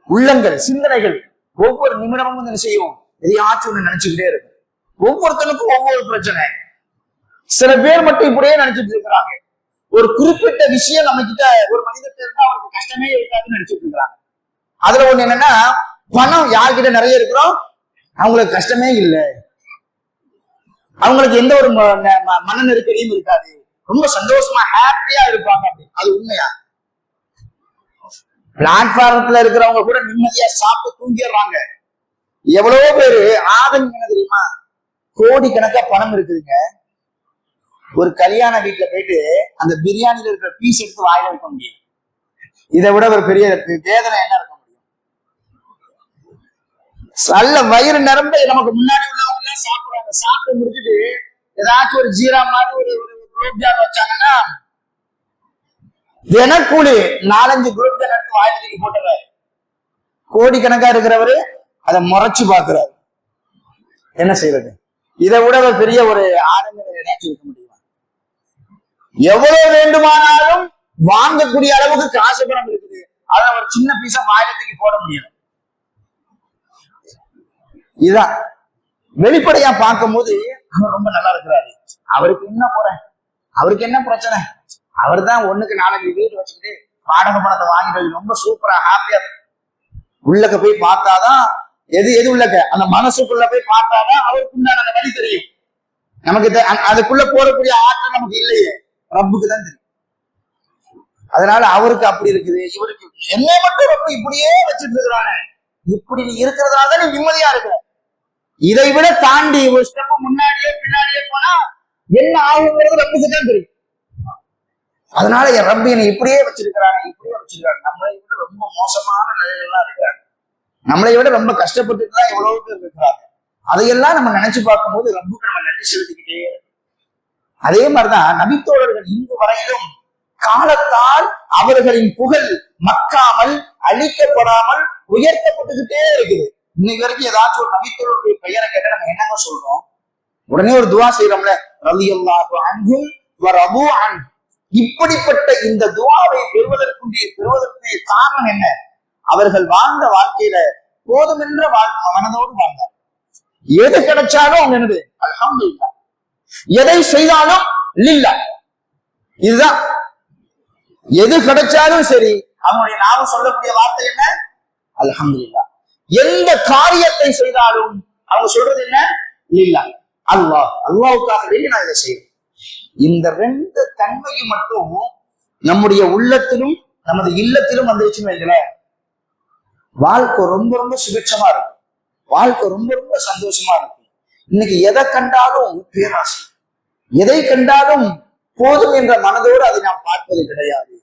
உள்ளங்கள், சிந்தனைகள் ஒவ்வொரு நிமிடமும் என்ன செய்யும்? எதையாச்சும் ஒண்ணு நினைச்சுக்கிட்டே இருக்கும். ஒவ்வொருத்தனுக்கும் ஒவ்வொரு பிரச்சனை. சில பேர் மட்டும் இப்படியே நினைச்சிட்டு இருக்கிறாங்க. ஒரு குறிப்பிட்ட விஷயம் நம்ம கிட்ட ஒரு மனிதர்கிட்ட இருந்தா அவருக்கு கஷ்டமே இருக்காதுன்னு நினைச்சிட்டு இருக்கிறாங்க. அதுல ஒண்ணு என்னன்னா, பணம் யார்கிட்ட நிறைய இருக்கிறோம் அவங்களுக்கு கஷ்டமே இல்லை, அவங்களுக்கு எந்த ஒரு மன நெருக்கடியும் இருக்காது, ரொம்ப சந்தோஷமா ஹாப்பியா இருப்பாங்க. அப்படி அது உண்மையா? பிளாட்பாரத்துல இருக்கிறவங்க கூட நிம்மதியா சாப்பிட்டு தூங்கிடுறாங்க. எவ்வளவோ பேரு ஆதங்கம் என்ன தெரியுமா? கோடிக்கணக்கா பணம் இருக்குதுங்க, ஒரு கல்யாண வீட்டுல போயிட்டு அந்த பிரியாணியில இருக்கிற பீஸ் எடுத்து வாயில வைக்க முடியும். இதை விட ஒரு பெரிய வேதனை என்ன இருக்க முடியும்? நல்ல வயிறு நிரம்ப நமக்கு முன்னாடி உள்ளவங்க எல்லாம் சாப்பிடுறாங்க. சாப்பிட்டு முடிச்சுட்டு ஏதாச்சும் ஒரு ஜீரா மாதிரி ஒரு குலோப்ஜாம் வச்சாங்கன்னா தினக்கூலி 4-5 குலோப்ஜாம் எடுத்து வாயில தூக்கி போட்டுறாரு. கோடிக்கணக்கா இருக்கிறவரு அதை முறைச்சு பாக்குறாரு. என்ன செய்யறது? இதை விட ஒரு பெரிய ஒரு ஆடம்பரம் ஏதாச்சும் இருக்க முடியுமா? எவ்வளவு வேண்டுமானாலும் வாங்கக்கூடிய அளவுக்கு காசு பணம் இருக்குது, அதை ஒரு சின்ன பீஸா வாயிலத்துக்கு போட முடியல. இதுதான் வெளிப்படையா பார்க்கும் போது அவர் ரொம்ப நல்லா இருக்கிறாரு, அவருக்கு என்ன போறேன், அவருக்கு என்ன பிரச்சனை, அவர் தான் 1க்கு 4 வீடு வச்சுக்கிட்டு வாடகை பணத்தை வாங்கிட்டு ரொம்ப சூப்பரா ஹாப்பியா. உள்ளக்க போய் பார்த்தாதான் எது எது உள்ளக்க அந்த மனசுக்குள்ள போய் பார்த்தாதான் அவருக்கு உண்டான அந்த வழி தெரியும். நமக்கு அதுக்குள்ள போறக்கூடிய ஆற்றல் நமக்கு இல்லையே, ரப்புக்கு தான் தெரியும். அதனால அவருக்கு அப்படி இருக்குது, இவருக்கு என்ன மட்டும் ரொம்ப இப்படியே வச்சுட்டு இருக்கிறானே, இப்படி நீ இருக்கிறதுனால நீ நிம்மதியா இருக்கிற. இதை விட தாண்டி ஒரு ஸ்டெப் முன்னாடியே பின்னாடியே போனா என்ன ஆகுங்கிறது ரப்புக்கு தான் தெரியும். அதனால என் ரப்பு என்னை இப்படியே வச்சிருக்கிறாங்க, இப்படியே வச்சிருக்காங்க. நம்மளை விட ரொம்ப மோசமான நிலையிலாம் இருக்கிறாங்க, நம்மளை விட ரொம்ப கஷ்டப்பட்டுட்டு தான் எவ்வளவு பேர் இருக்கிறாங்க. அதையெல்லாம் நம்ம நினைச்சு பார்க்கும்போது ரப்புக்கு நம்ம நன்றி செலுத்திக்கிட்டே. அதே மாதிரிதான் நபித்தோழர்கள் இன்று வரையிலும் காலத்தால் அவர்களின் புகழ் மக்காமல் அழிக்கப்படாமல் உயர்த்தப்பட்டுக்கிட்டே இருக்குது. இன்னைக்கு வரைக்கும் ஏதாச்சும் ஒரு நபித்தோழருடைய பெயரை கேட்ட நம்ம என்னங்க சொல்றோம்? உடனே ஒரு துவா செய்யறோம்ல, ரலியல்லாஹு அன்ஹும் வ ரது அன்ஹு. இப்படிப்பட்ட இந்த துவாவை பெறுவதற்கு காரணம் என்ன? அவர்கள் வாழ்ந்த வாழ்க்கையில போதுமென்ற மனதோடு வாழ்ந்தார். எது கிடைச்சாலும் அவங்க என்னது அல்ஹம்துலில்லாஹ், எதை செய்தாலும் லில்லாஹ். இதுதான் எது கிடைச்சாலும் சரி அவங்களுடைய நாம சொல்லக்கூடிய வார்த்தை என்ன? அல்ஹம்துலில்லாஹ். எந்த காரியத்தை செய்தாலும் அவங்க சொல்றது என்ன? லில்லாஹ், அல்லாஹ், அல்லாஹ்வுக்காக வேண்டி நான் இதை செய்யறேன். இந்த ரெண்டு தன்மையும் மட்டும் நம்முடைய உள்ளத்திலும் நமது இல்லத்திலும் வந்துருச்சுன்னு வைங்களேன், வாழ்க்கை ரொம்ப ரொம்ப சுபிட்சமா இருக்கும், வாழ்க்கை ரொம்ப ரொம்ப சந்தோஷமா இருக்கும். இன்னைக்கு எதை கண்டாலும் பேராசை, எதை கண்டாலும் போதும் என்ற மனதோடு அதை நாம் பார்ப்பது கிடையாது.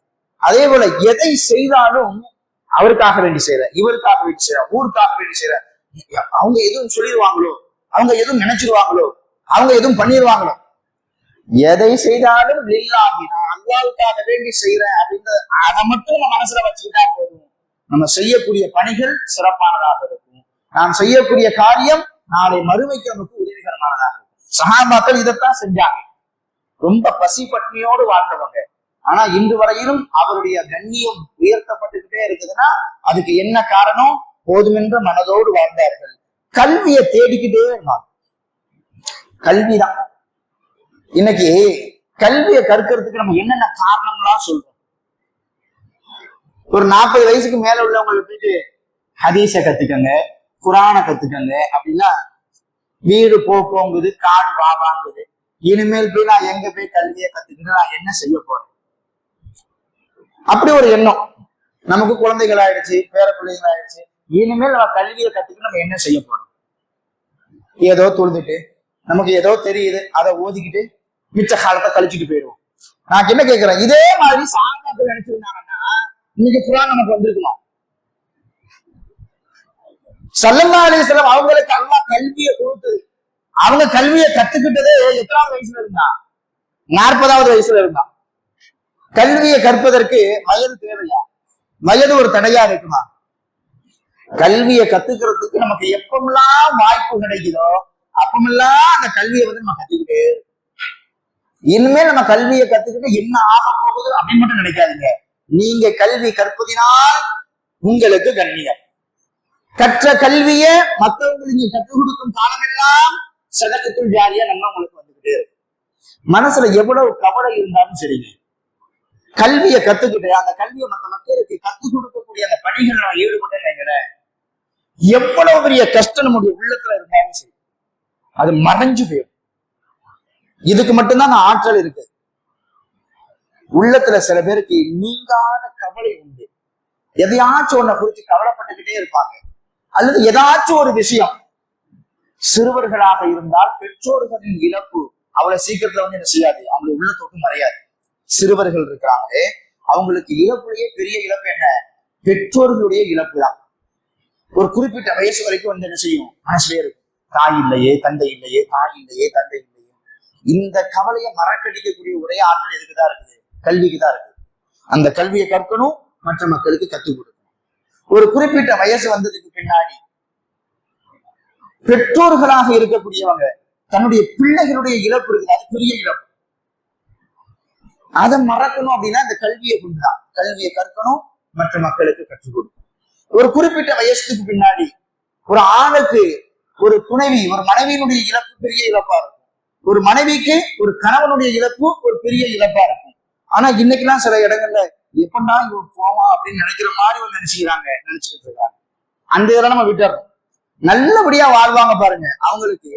அதே போல எதை செய்தாலும் அவருக்காக வேண்டி செய்யற, இவருக்காக வேண்டி செய்யற, ஊருக்காக வேண்டி செய்யற. அவங்க எதுவும் சொல்லிடுவாங்களோ, அவங்க எதுவும் நினைச்சிருவாங்களோ, அவங்க எதுவும் பண்ணிடுவாங்களோ, எதை செய்தாலும் லில்லாஹி, நான் அல்லாஹ்வுக்காக வேண்டி செய்யறேன் அப்படின்ற அதை மட்டும் நம்ம மனசுல வச்சுக்கிட்டா போதும். நம்ம செய்யக்கூடிய பணிகள் சிறப்பானதாக இருக்கும், நாம் செய்யக்கூடிய காரியம் நாளை மறுமைக்கு நமக்கு உதவிகரமானதாக இருக்கும். சஹாபாக்கள் இதைத்தான் செஞ்சாங்க. ரொம்ப பசி பட்னியோடு வாழ்ந்தவங்க. ஆனா இன்று வரையிலும் அவருடைய கண்ணியம் உயர்த்தப்பட்டுக்கிட்டே இருக்குதுன்னா அதுக்கு என்ன காரணம்? போதுமென்ற மனதோடு வாழ்ந்தார்கள். கல்வியை தேடிக்கிட்டே இருந்தாங்க. கல்விதான். இன்னைக்கு கல்வியை கற்கிறதுக்கு நம்ம என்னென்ன காரணம்லாம் சொல்றோம். ஒரு 40 வயசுக்கு மேல உள்ளவங்களை போயிட்டு ஹதீஸ கத்துக்கங்க, குரான கத்துக்கங்க அப்படின்னா வீடு போங்குது, காடு வாங்குது. இனிமேல் போய் நான் எங்க போய் கல்வியை கத்துக்கிட்டு நான் என்ன செய்ய போறேன்? அப்படி ஒரு எண்ணம். நமக்கு குழந்தைகள் ஆயிடுச்சு, பேர பிள்ளைகள் ஆயிடுச்சு. இனிமேல் நம்ம கல்வியை கத்துக்கிட்டு நம்ம என்ன செய்ய போறோம்? ஏதோ தொழுதுட்டு நமக்கு ஏதோ தெரியுது அதை ஓதிக்கிட்டு மிச்ச காலத்தை கழிச்சுட்டு போயிடுவோம். நான் என்ன கேட்கிறேன், இதே மாதிரி சாதாரண நினைச்சிருந்தாங்கன்னா இன்னைக்கு குர்ஆன் நமக்கு வந்திருக்கலாம். ஸல்லல்லாஹு அலைஹி வஸல்லம் அவங்களுக்கு அல்லாஹ் கல்வியை கொடுத்தது, அவங்க கல்வியை கத்துக்கிட்டதே எத்தனாவது வயசுல இருந்தா? 40வது வயசுல இருந்தா. கல்வியை கற்பதற்கு வயது தேவையா? வயது ஒரு தடையா இருக்குமா? கல்வியை கத்துக்கிறதுக்கு நமக்கு எப்பமெல்லாம் வாய்ப்பு கிடைக்குதோ அப்பமெல்லாம் அந்த கல்வியை நம்ம கத்துக்கிட்டு, இனிமேல் நம்ம கல்வியை கத்துக்கிட்டு என்ன ஆக போகுது அப்படின்னு மட்டும் நினைக்காதீங்க. நீங்க கல்வி கற்பதினால் உங்களுக்கு கண்ணியம். கற்ற கல்விய மற்றவங்களுக்கு நீங்க கற்றுக் கொடுக்கும் காலமெல்லாம் சதக்கத்துல் ஜாரியா நம்ம உங்களுக்கு வந்துகிட்டே இருக்கு. மனசுல எவ்வளவு கவலை இருந்தாலும் சரிங்க, கல்வியை கத்துக்கிட்டு அந்த கல்வியை மற்ற மக்களுக்கு கத்துக் கொடுக்கக்கூடிய அந்த பணிகள் நம்ம ஈடுபட்டேன்னு எவ்வளவு பெரிய கஷ்டம் நம்முடைய உள்ளத்துல இருந்தாலும் சரி அது மறைஞ்சு போயிடும். இதுக்கு மட்டும்தான் நான் ஆற்றல் இருக்கு. உள்ளத்துல சில பேருக்கு நீங்காத கவலை உண்டு. எதையாச்சும் ஒன்ன குறிச்சு கவலைப்பட்டுக்கிட்டே இருப்பாங்க. அல்லது ஏதாச்சும் ஒரு விஷயம், சிறுவர்களாக இருந்தால் பெற்றோர்களின் இழப்பு அவ்வளவு சீக்கிரத்துல என்ன செய்யாது, அவங்களுடைய உள்ளத்தோட்டு மறையாது. சிறுவர்கள் இருக்கிறாங்களே அவங்களுக்கு இழப்புலயே பெரிய இழப்பு என்ன? பெற்றோர்களுடைய இழப்பு தான். ஒரு குறிப்பிட்ட வயசு வரைக்கும் என்ன செய்யும், மனசுலயே இருக்கும், தாய் இல்லையே தந்தை இல்லையே, தாய் இல்லையே தந்தை இல்லையே. இந்த கவலையை மறக்கடிக்கக்கூடிய ஒரே ஆற்றல் எதுக்குதான் இருக்குது? கல்விக்குதான் இருக்குது. அந்த கல்வியை கற்கணும், மற்ற மக்களுக்கு கற்றுக் கொடுக்கணும். ஒரு குறிப்பிட்ட வயசு வந்ததுக்கு பின்னாடி பெற்றோர்களாக இருக்கக்கூடியவங்க தன்னுடைய பிள்ளைகளுடைய இழப்பு இருக்குது, அது பெரிய இழப்பு. அதை மறக்கணும் அப்படின்னா இந்த கல்வியை கொண்டுதான். கல்வியை கற்கணும், மற்ற மக்களுக்கு கற்றுக் கொடுக்கணும். ஒரு குறிப்பிட்ட வயசுக்கு பின்னாடி ஒரு ஆணுக்கு ஒரு துணைவி, ஒரு மனைவியினுடைய இழப்பு பெரிய இழப்பா இருக்கும். ஒரு மனைவிக்கு ஒரு கணவனுடைய இழப்பு ஒரு பெரிய இழப்பா இருக்கும். ஆனா இன்னைக்கெல்லாம் சில இடங்கள்ல எப்படா இவன் போவான் அப்படின்னு நினைக்கிற மாதிரி வந்து நினைச்சுக்கிட்டு இருக்காங்க. அந்த இதெல்லாம் நம்ம விட்டுறோம். நல்லபடியா வாழ்வாங்க பாருங்க, அவங்களுக்கு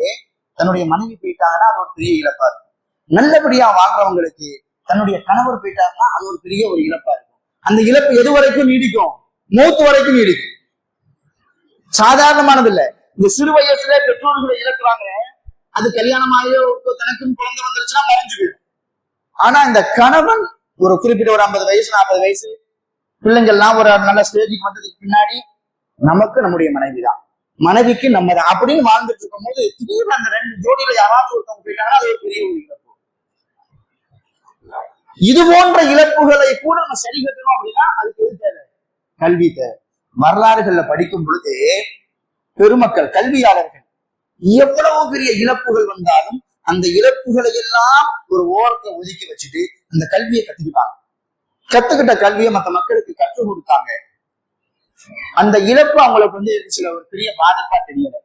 தன்னுடைய மனைவி போயிட்டாங்கன்னா அது ஒரு பெரிய இழப்பா இருக்கும். நல்லபடியா வாழ்றவங்களுக்கு தன்னுடைய கணவர் போயிட்டாருன்னா அது ஒரு பெரிய ஒரு இழப்பா இருக்கும். அந்த இழப்பு எது வரைக்கும் நீடிக்கும்? மூத்து வரைக்கும் நீடிக்கும். சாதாரணமானது இல்ல. இந்த சிறு வயசுல பெற்றோர்களை இழக்கிறாங்க, அது கல்யாணமாயோ தனக்குன்னு குழந்தை வந்துருச்சுன்னா மறைஞ்சு போயிடும். ஆனா இந்த கணவன் ஒரு குறிப்பிட்ட ஒரு 50 வயசு 40 வயசு பிள்ளைங்கள்லாம் ஒரு நல்ல ஸ்டேஜுக்கு வந்ததுக்கு பின்னாடி நமக்கு நம்முடைய மனைவி தான், மனைவிக்கு நம்ம தான் அப்படின்னு வாழ்ந்துட்டு இருக்கும் போது திடீர்னு அந்த 2 ஜோடியில யாராச்சும் ஒருத்தவங்க போயிட்டாங்கன்னா அது ஒரு பெரிய ஒரு இழப்பு. இது போன்ற இழப்புகளை கூட நம்ம சரி கட்டணும் அப்படின்னா அதுக்கு எது தேவை? கல்வி தேவை. வரலாறுகள்ல படிக்கும் பொழுது பெருமக்கள் கல்வியாளர்கள் எவ்வளவு பெரிய இழப்புகள் வந்தாலும் அந்த இழப்புகளை எல்லாம் ஒரு ஓரத்தை ஒதுக்கி வச்சுட்டு அந்த கல்வியை கத்துக்கிட்டாங்க. கத்துக்கிட்ட கல்வியை மற்ற மக்களுக்கு கற்றுக் கொடுத்தாங்க. அந்த இழப்பு அவங்களுக்கு சில ஒரு பெரிய பாதிப்பா தெரியல.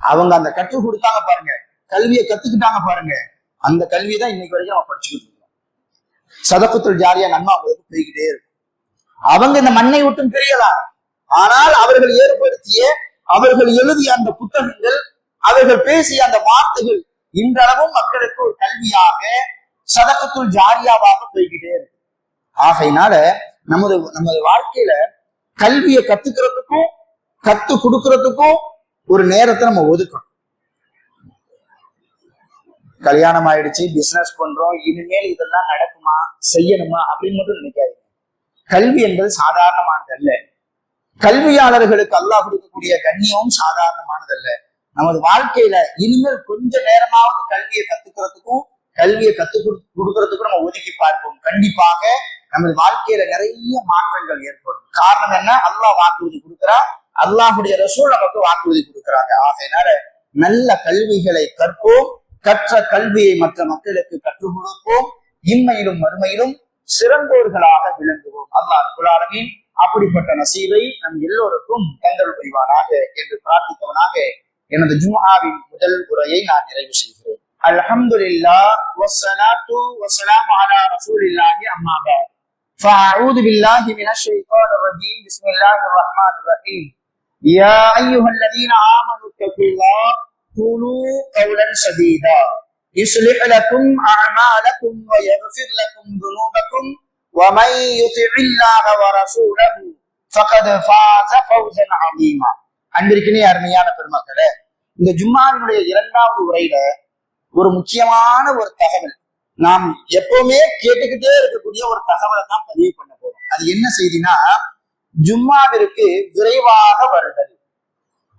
அவங்க அந்த கற்றுக் கொடுத்தாங்க பாருங்க, கல்வியை கத்துக்கிட்டாங்க பாருங்க, அந்த கல்வியை தான் இன்னைக்கு வரைக்கும் நம்ம படிச்சுக்கிட்டு இருக்கோம். சதகத்துல் ஜாரியா நன்மை அவங்களுக்கு போய்கிட்டே இருக்கும். அவங்க இந்த மண்ணை விட்டும் பிரியலாம், ஆனால் அவர்கள் ஏற்படுத்திய, அவர்கள் எழுதிய அந்த புத்தகங்கள், அவர்கள் பேசிய அந்த வார்த்தைகள் இன்றளவும் மக்களுக்கு ஒரு கல்வியாக, சதகத்துல் ஜாரியாவாக போய்கிட்டே இருக்கு. ஆகையினால நமது வாழ்க்கையில கல்வியை கத்துக்கிறதுக்கும் கத்து கொடுக்கறதுக்கும் ஒரு நேரத்தை நம்ம ஒதுக்கணும். கல்யாணம் ஆயிடுச்சு, பிசினஸ் பண்றோம், இனிமேல் இதெல்லாம் நடக்குமா, செய்யணுமா அப்படின்னு மட்டும் நினைக்காதீங்க. கல்வி என்பது சாதாரணமானது அல்ல. கல்வியாளர்களுக்கு அல்லாஹ் கொடுக்கக்கூடிய கண்ணியமும் சாதாரணமானதல்ல. நமது வாழ்க்கையில இனிமேல் கொஞ்ச நேரமாவது கல்வியை கத்துக்கிறதுக்கும் கல்வியை கொடுக்கறதுக்கும் நம்ம ஒதுக்கி பார்ப்போம். கண்டிப்பாக நமது வாழ்க்கையில நிறைய மாற்றங்கள் ஏற்படும். காரணம் என்ன? அல்லாஹ் வாக்குறுதி கொடுக்கிறா, அல்லாஹுடைய ரசூல் நமக்கு வாக்குறுதி கொடுக்கிறாங்க. ஆகையினால நல்ல கல்விகளை கற்போம், கற்ற கல்வியை மற்ற மக்களுக்கு கற்றுக் கொடுப்போம், இம்மையிலும் மறுமையிலும் சிறந்தோர்களாக விளங்குவோம். அல்லாஹ் ரப்பல் ஆலமீன் அப்படிப்பட்ட நசீபை நம் எல்லோருக்கும் தந்தல் புரிவானாக என்று பிரார்த்தித்தவனாக எனது ஜும்ஆவின் முதல் உரையை நான் நிறைவு செய்கிறேன். அல்ஹம்துலில்லாஹ் வஸ்ஸலாத்து வஸ்ஸலாமு அலா ரசூலில்லாஹி அம்மா பஅத். ஃபஅஊது பில்லாஹி மினஷ் ஷைத்தானிர் ரஜீம். பிஸ்மில்லாஹிர் ரஹ்மானிர் ரஹீம். யா அய்யுஹல்லதீன ஆமனு தகுல்லாஹ் கூலு கௌலன் சதீதா யுஸ்லிஹ் லக்கும் அஅமாலக்கும் வ யக்ஃபிர் லக்கும் துனூபக்கும் வ மன் யுதிஇல்லாஹ வ ரசூலஹு ஃபகத் ஃபாஸ ஃபௌஸன் அதீமா. அன்பிற்கினே அருமையான பெருமக்களே, இந்த ஜும்மாவினுடைய இரண்டாவது உரையில ஒரு முக்கியமான ஒரு தகவல், நாம் எப்பவுமே கேட்டுக்கிட்டே இருக்கக்கூடிய ஒரு தகவலை தான் பதிவு பண்ண போறோம். அது என்ன செய்தினா, ஜும்மாவிற்கு விரைவாக வருதல்.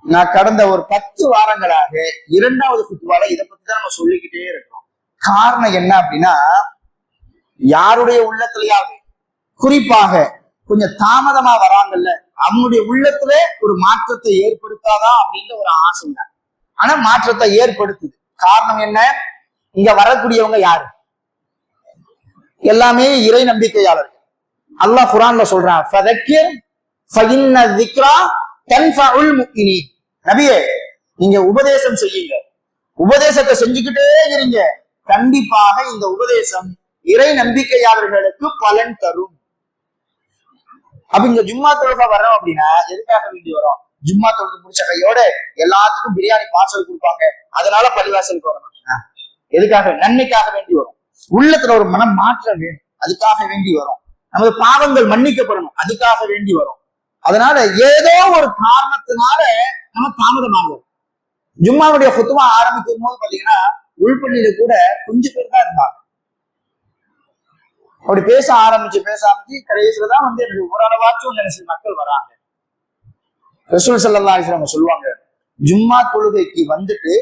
நான் கடந்த ஒரு 10 வாரங்களாக இரண்டாவது குத்துவால இதை பத்தி தான் நம்ம சொல்லிக்கிட்டே இருக்கிறோம். காரணம் என்ன அப்படின்னா, யாருடைய உள்ளத்திலேயாவது குறிப்பாக கொஞ்சம் தாமதமா வராங்கல்ல, அவங்களுடைய உள்ளத்துல ஒரு மாற்றத்தை ஏற்படுத்தாதான் அப்படின்ற ஒரு ஆசை தான். ஆனா மாற்றத்தை ஏற்படுத்துது. காரணம் என்ன? இங்க வரக்கூடியவங்க யாரு? எல்லாமே இறை நம்பிக்கையாளர்கள். அல்லாஹ் குர்ஆன்ல சொல்றான், ஃபதக்கிர் ஃபஇன்ன ذிக்ரா தன்ஃபஉல் முஃமினீன். நபியே, நீங்க உபதேசம் செய்யுங்க, உபதேசத்தை செஞ்சுக்கிட்டே இருங்க, கண்டிப்பாக இந்த உபதேசம் இறை நம்பிக்கையாளர்களுக்கு பலன் தரும். அப்ப இங்க ஜும்மா தொழுகை வரோம் அப்படின்னா எதுக்காக வேண்டி வரோம்? ஜும்மா தொழுகை முடிச்ச கையோட எல்லாத்துக்கும் பிரியாணி பார்சல் கொடுப்பாங்க, அதனால பள்ளிவாசலுக்கு வரணும். எதுக்காக? நன்மைக்காக வேண்டி வரும். உள்ளத்துல ஒரு மனம் மாற்றம் வேணும், அதுக்காக வேண்டி வரும். நமது பாவங்கள் மன்னிக்கப்படணும், அதுக்காக வேண்டி வரும். அதனால ஏதோ ஒரு காரணத்தினால நம்ம தாமதமாகும். ஜும்மாவுடைய குத்துவா ஆரம்பிக்கும் போது பாத்தீங்கன்னா உள்பள்ளியில கூட கொஞ்சம் பேர் தான் இருந்தாங்க. அப்படி பேச ஆரம்பிச்சு கடைசியிலதான் எனக்கு ஓரளவாச்சும் நினைச்ச மக்கள் வராங்க. ரசூல் ஸல்லல்லாஹு அலைஹி வஸல்லம் சொல்லுவாங்க, ஜும்மா தொழுகைக்கு வந்துட்டு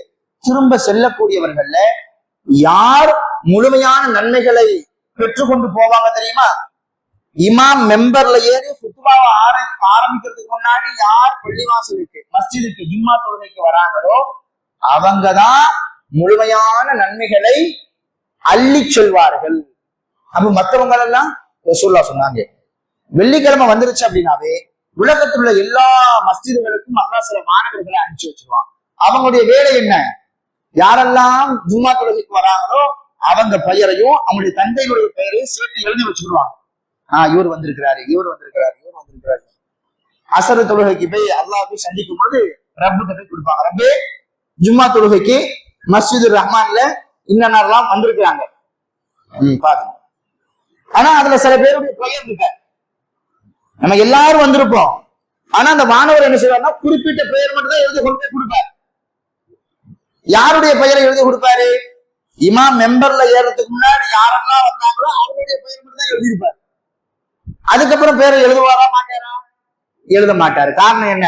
திரும்ப செல்லக்கூடியவர்கள்ல யார் முழுமையான நன்மைகளை பெற்றுக்கொண்டு போவாங்க தெரியுமா? இமாம் மெம்பர்ல ஏறி குத்துபாவை ஆரம்பிக்கிறதுக்கு முன்னாடி யார் பள்ளிவாசலுக்கு, மஸ்ஜிதுக்கு, ஜும்மா தொழுகைக்கு வராங்களோ அவங்கதான் முழுமையான நன்மைகளை அள்ளி செல்வார்கள். அப்ப மற்றவங்க எல்லாம் ரசூலுல்லாஹ் சொன்னாங்க, வெள்ளிக்கிழமை வந்துருச்சு அப்படின்னாவே உலகத்தில் உள்ள எல்லா மஸ்ஜிதுகளுக்கும் அல்லாஹ் சில மாணவர்களை அனுப்பிச்சு வச்சிருவான். அவங்களுடைய வேலை என்ன? யாரெல்லாம் ஜும்மா தொழுகைக்கு வராங்களோ அவங்க பெயரையும் அவங்களுடைய தந்தையுடைய பெயரையும் சேர்த்து எழுதி வச்சுக்கிடுவாங்க. இவர் வந்திருக்கிறாரு, இவர் வந்திருக்கிறாரு, இவர் வந்திருக்கிறாரு. அசரு தொழுகைக்கு போய் அல்லாஹ் போய் சந்திக்கும் பொழுது ரப்புட்ட போய் கொடுப்பாங்க, ரப்பே ஜும்மா தொழுகைக்கு மஸ்ஜிது ரஹ்மான்ல இன்னெல்லாம் வந்திருக்கிறாங்க பாருங்க. ஆனா அதுல சில பேருடைய பெயர் இருக்க, நம்ம எல்லாரும் வந்திருப்போம். ஆனா அந்த மாணவர் என்ன செய்வாருன்னா குறிப்பிட்ட பெயர் மட்டும் தான் எழுதி கொண்டு போய் கொடுப்பாரு. யாருடைய பெயரை எழுதி கொடுப்பாரு? இமாம் மெம்பர்ல ஏறதுக்கு முன்னாடி யாரெல்லாம் வந்தாங்களோ அவருடைய பெயர் மட்டும் தான் எழுதியிருப்பாரு. அதுக்கப்புறம் பேரை எழுதுவாரா மாட்டாரா? எழுத மாட்டாரு. காரணம் என்ன?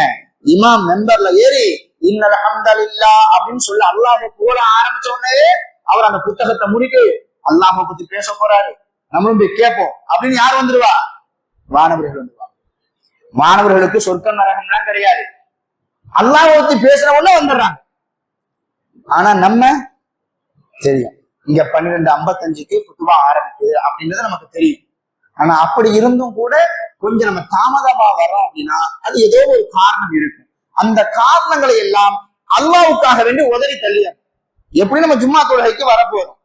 இமாம் மெம்பர்ல ஏறி இன்னல் ஹம்தலில்லாஹ் அப்படின்னு சொல்லி அல்லாஹ்வை புகழ ஆரம்பிச்ச உடனே அவர் அந்த புத்தகத்தை முடிட்டு அல்லாஹ்வை பத்தி பேச போறாரு, நம்மளும் போய் கேட்போம் அப்படின்னு யார் வந்துருவா? மாணவர்கள் வந்துருவா. மாணவர்களுக்கு சொர்க்கம் நரகம்லாம் கிடையாது, அல்லாஹ்வை பத்தி பேசுற உடனே வந்துடுறாங்க. ஆனா நம்ம தெரியும், இங்க 12:55க்கு குத்துபா ஆரம்பிக்குது அப்படின்றது நமக்கு தெரியும். ஆனா அப்படி இருந்தும் கூட கொஞ்சம் நம்ம தாமதமா வரோம் அப்படின்னா அது ஏதோ ஒரு காரணம் இருக்கு. அந்த காரணங்களை எல்லாம் அல்லாஹ்வுக்காக வேண்டி உதறி தள்ளிய எப்படி நம்ம ஜும்மா தொழுகைக்கு வரப்போறோம்.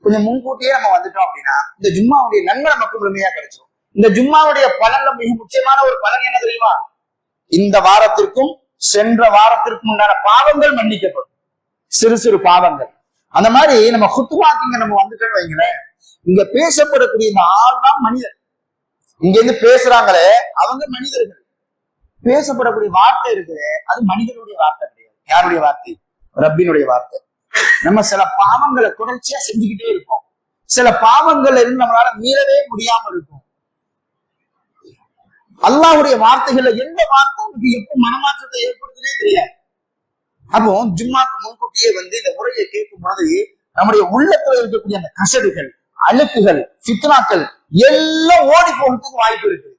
கொஞ்சம் முன்கூட்டியே நம்ம வந்துட்டோம் அப்படின்னா இந்த ஜும்மாவுடைய நன்மை நமக்கு முழுமையா கிடைச்சிடும். இந்த ஜும்மாவுடைய பலன்ல மிக முக்கியமான ஒரு பலன் என்ன தெரியுமா? இந்த வாரத்திற்கும் சென்ற வாரத்திற்கும் உண்டான பாவங்கள் மன்னிக்கப்படும், சிறு சிறு பாவங்கள். அந்த மாதிரி நம்ம குத்துவாக்கிங்க நம்ம வந்துட்டோம்னு வைங்களேன், இங்க பேசப்படக்கூடிய இந்த ஆள் தான் மனிதர். இங்க இருந்து பேசுறாங்களே அவங்க மனிதர்கள். பேசப்படக்கூடிய வார்த்தை இருக்குது, அது மனிதனுடைய வார்த்தை கிடையாது. யாருடைய வார்த்தை? ரப்பினுடைய வார்த்தை. நம்ம சில பாவங்களை தொடர்ச்சியா செஞ்சுக்கிட்டே இருப்போம். சில பாவங்கள்ல இருந்து நம்மளால மீறவே முடியாம இருக்கும். அல்லாஹ்வுடைய வார்த்தைகள்ல எந்த வார்த்தை நமக்கு எப்ப மனமாற்றத்தை ஏற்படுத்துனே தெரியாது. அப்போ ஜும்மாக்கு முன்கூட்டியே வந்து இந்த உரையை கேட்கும் பொழுது நம்முடைய உள்ளத்துல இருக்கக்கூடிய அந்த கசடுகள், அழுக்குகள், ஃபித்னாக்கள் எல்லாம் ஓடி போகிறதுக்கு வாய்ப்பு இருக்கு.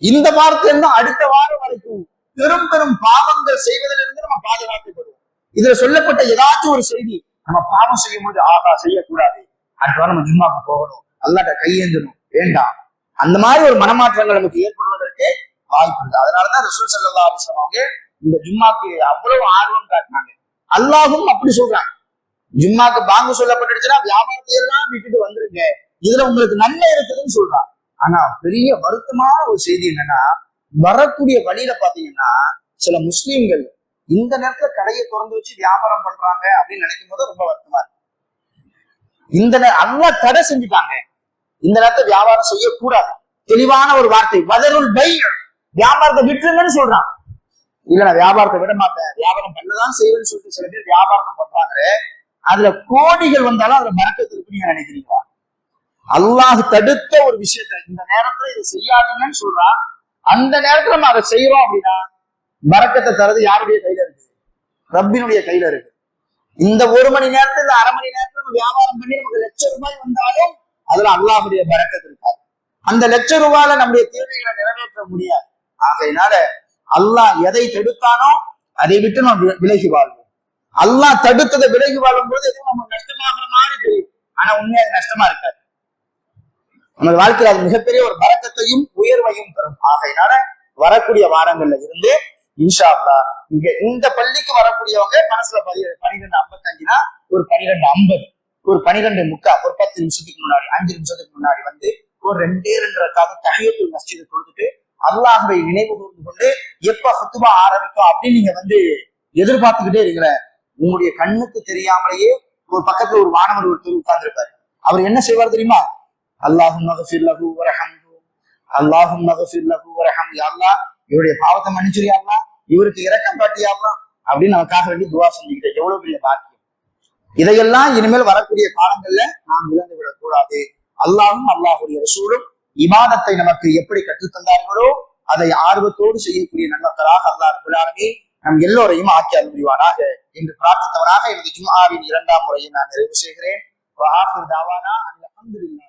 இந்த வாரத்திலிருந்து அடுத்த வாரம் வரைக்கும் பெரும் பெரும் பாவங்கள் செய்வதிலிருந்து நம்ம பாதுகாக்கப்படுவோம். இதுல சொல்லப்பட்ட ஏதாச்சும் ஒரு செய்தி நம்ம பாவம் செய்யும் போது ஆகா செய்யக்கூடாது, அடுத்த வாரம் நம்ம ஜும்மாக்கு போகணும், அல்லாஹ்ட்ட கையேந்தணும், வேண்டாம், அந்த மாதிரி ஒரு மனமாற்றங்கள் நமக்கு ஏற்படுவதற்கு வாய்ப்பு இல்லை. அதனாலதான் ரசூல் ஸல்லல்லாஹு அலைஹி வஸல்லம் அவங்க இந்த ஜும்மாக்கு அவ்வளவு ஆர்வம் காட்டினாங்க. அல்லாஹும் அப்படி சொல்றாங்க, ஜும்மாக்கு பாங்கு சொல்லப்பட்டுச்சுன்னா வியாபாரத்தை எல்லாம் விட்டுட்டு வந்துருங்க, இதுல உங்களுக்கு நன்மை இருக்குதுன்னு சொல்றாங்க. ஆனா பெரிய வருத்தமான ஒரு செய்தி என்னன்னா, வரக்கூடிய வழியில பாத்தீங்கன்னா சில முஸ்லீம்கள் இந்த நேரத்துல கடையை திறந்து வச்சு வியாபாரம் பண்றாங்க அப்படின்னு நினைக்கும் போது ரொம்ப வருத்தமா இருக்கு. இந்த அல்லாஹ் தடை செஞ்சுட்டாங்க, இந்த நேரத்தை வியாபாரம் செய்யக்கூடாது. தெளிவான ஒரு வார்த்தை, வதருல் பை, வியாபாரத்தை விட்டுருங்கன்னு சொல்றான். இல்ல நான் வியாபாரத்தை விட மாட்டேன், வியாபாரம் பண்ணதான் செய்வேன்னு சொல்லிட்டு சில பேர் வியாபாரம் பண்றாங்க. அதுல கோடிகள் வந்தாலும் அதுல பரக்கத்து இருக்குன்னு நீங்க நினைக்கிறீங்களா? அல்லாஹ் தடுத்த ஒரு விஷயத்த இந்த நேரத்துல இதை செய்யாதீங்கன்னு சொல்றான். அந்த நேரத்துல நம்ம அதை செய்யறோம் அப்படின்னா பரக்கத்தை தரது யாருடைய கையில இருக்கு? ரப்பினுடைய கையில இருக்கு. இந்த ஒரு மணி நேரத்துல, இந்த அரை மணி நேரத்துல நம்ம வியாபாரம் பண்ணி நமக்கு லட்சம் ரூபாய் வந்தாலும் அதுல அல்லாஹ்வுடைய பரக்கத்து இருக்காது. அந்த லட்சம் ரூபாயில நம்முடைய தேவைகளை நிறைவேற்ற முடியாது. ஆகையினால அல்லாஹ் எதை தடுத்தானோ அதை விட்டு நம்ம விலகி வாழ்வோம். அல்லாஹ் தடுத்ததை விலகி வாழும் போது எதுவும் நம்ம நஷ்டமாகிற மாதிரி தெரியும், ஆனா உண்மையா அது நஷ்டமா இருக்காது. நம்ம வாழ்க்கையில் அது மிகப்பெரிய ஒரு பரக்கத்தையும் உயர்வையும் தரும். ஆகையினால வரக்கூடிய வாரங்கள்ல இருந்து இன்ஷா அல்லாஹ் இங்க இந்த பள்ளிக்கு வரக்கூடியவங்க மனசுல 12:55னா ஒரு 12:50, ஒரு 12:45, ஒரு 10 நிமிஷத்துக்கு முன்னாடி, 5 நிமிஷத்துக்கு முன்னாடி வந்து ஒரு 2 ரக்காத் தஹியத்துல் மஸ்ஜித் கொடுத்துட்டு அல்லாஹ்வை நினைவு கூர்ந்து கொண்டு எப்ப ஹுத்பா ஆரம்பிக்கும் அப்படின்னு நீங்க வந்து எதிர்பார்த்துக்கிட்டே இருக்கிற, உங்களுடைய கண்ணுக்கு தெரியாமலேயே ஒரு பக்கத்துல ஒரு வானவர் ஒருத்தர் உட்கார்ந்து இருப்பாரு. அவர் என்ன செய்வார் தெரியுமா? அல்லாஹும்ம கஃபிர் லஹு வர்ஹம்ஹு, அல்லாஹும்ம கஃபிர் லஹு வர்ஹம், யா அல்லாஹ் இவருடைய பாவத்தை மன்னிச்சிரியா அல்லாஹ், இவருக்கு இரக்கம் காட்டியா அல்லாஹ் அப்படின்னு நமக்காக வேண்டி துவா செஞ்சுக்கிட்ட எவ்வளவு பெரிய பாக்கியம். இதையெல்லாம் இனிமேல் வரக்கூடிய காலங்கள்ல நாம் இழந்து விடக் கூடாது. அல்லாஹும் அல்லாஹுடைய ரசூலும் இபாதத்தை நமக்கு எப்படி கற்றுத்தந்தார்களோ அதை ஆர்வத்தோடு செய்யக்கூடிய நன்மக்களாக அல்லாஹ் ரப்பல் ஆலமீன் நம் எல்லோரையும் ஆக்கி அருள் புரிவானாக என்று பிரார்த்தித்தவனாக எனது ஜும்ஆவின் 2ஆம் முறையை நான் நிறைவு செய்கிறேன். வஆஃபிரு தஅவானா அல்ஹம்துலில்லாஹ்.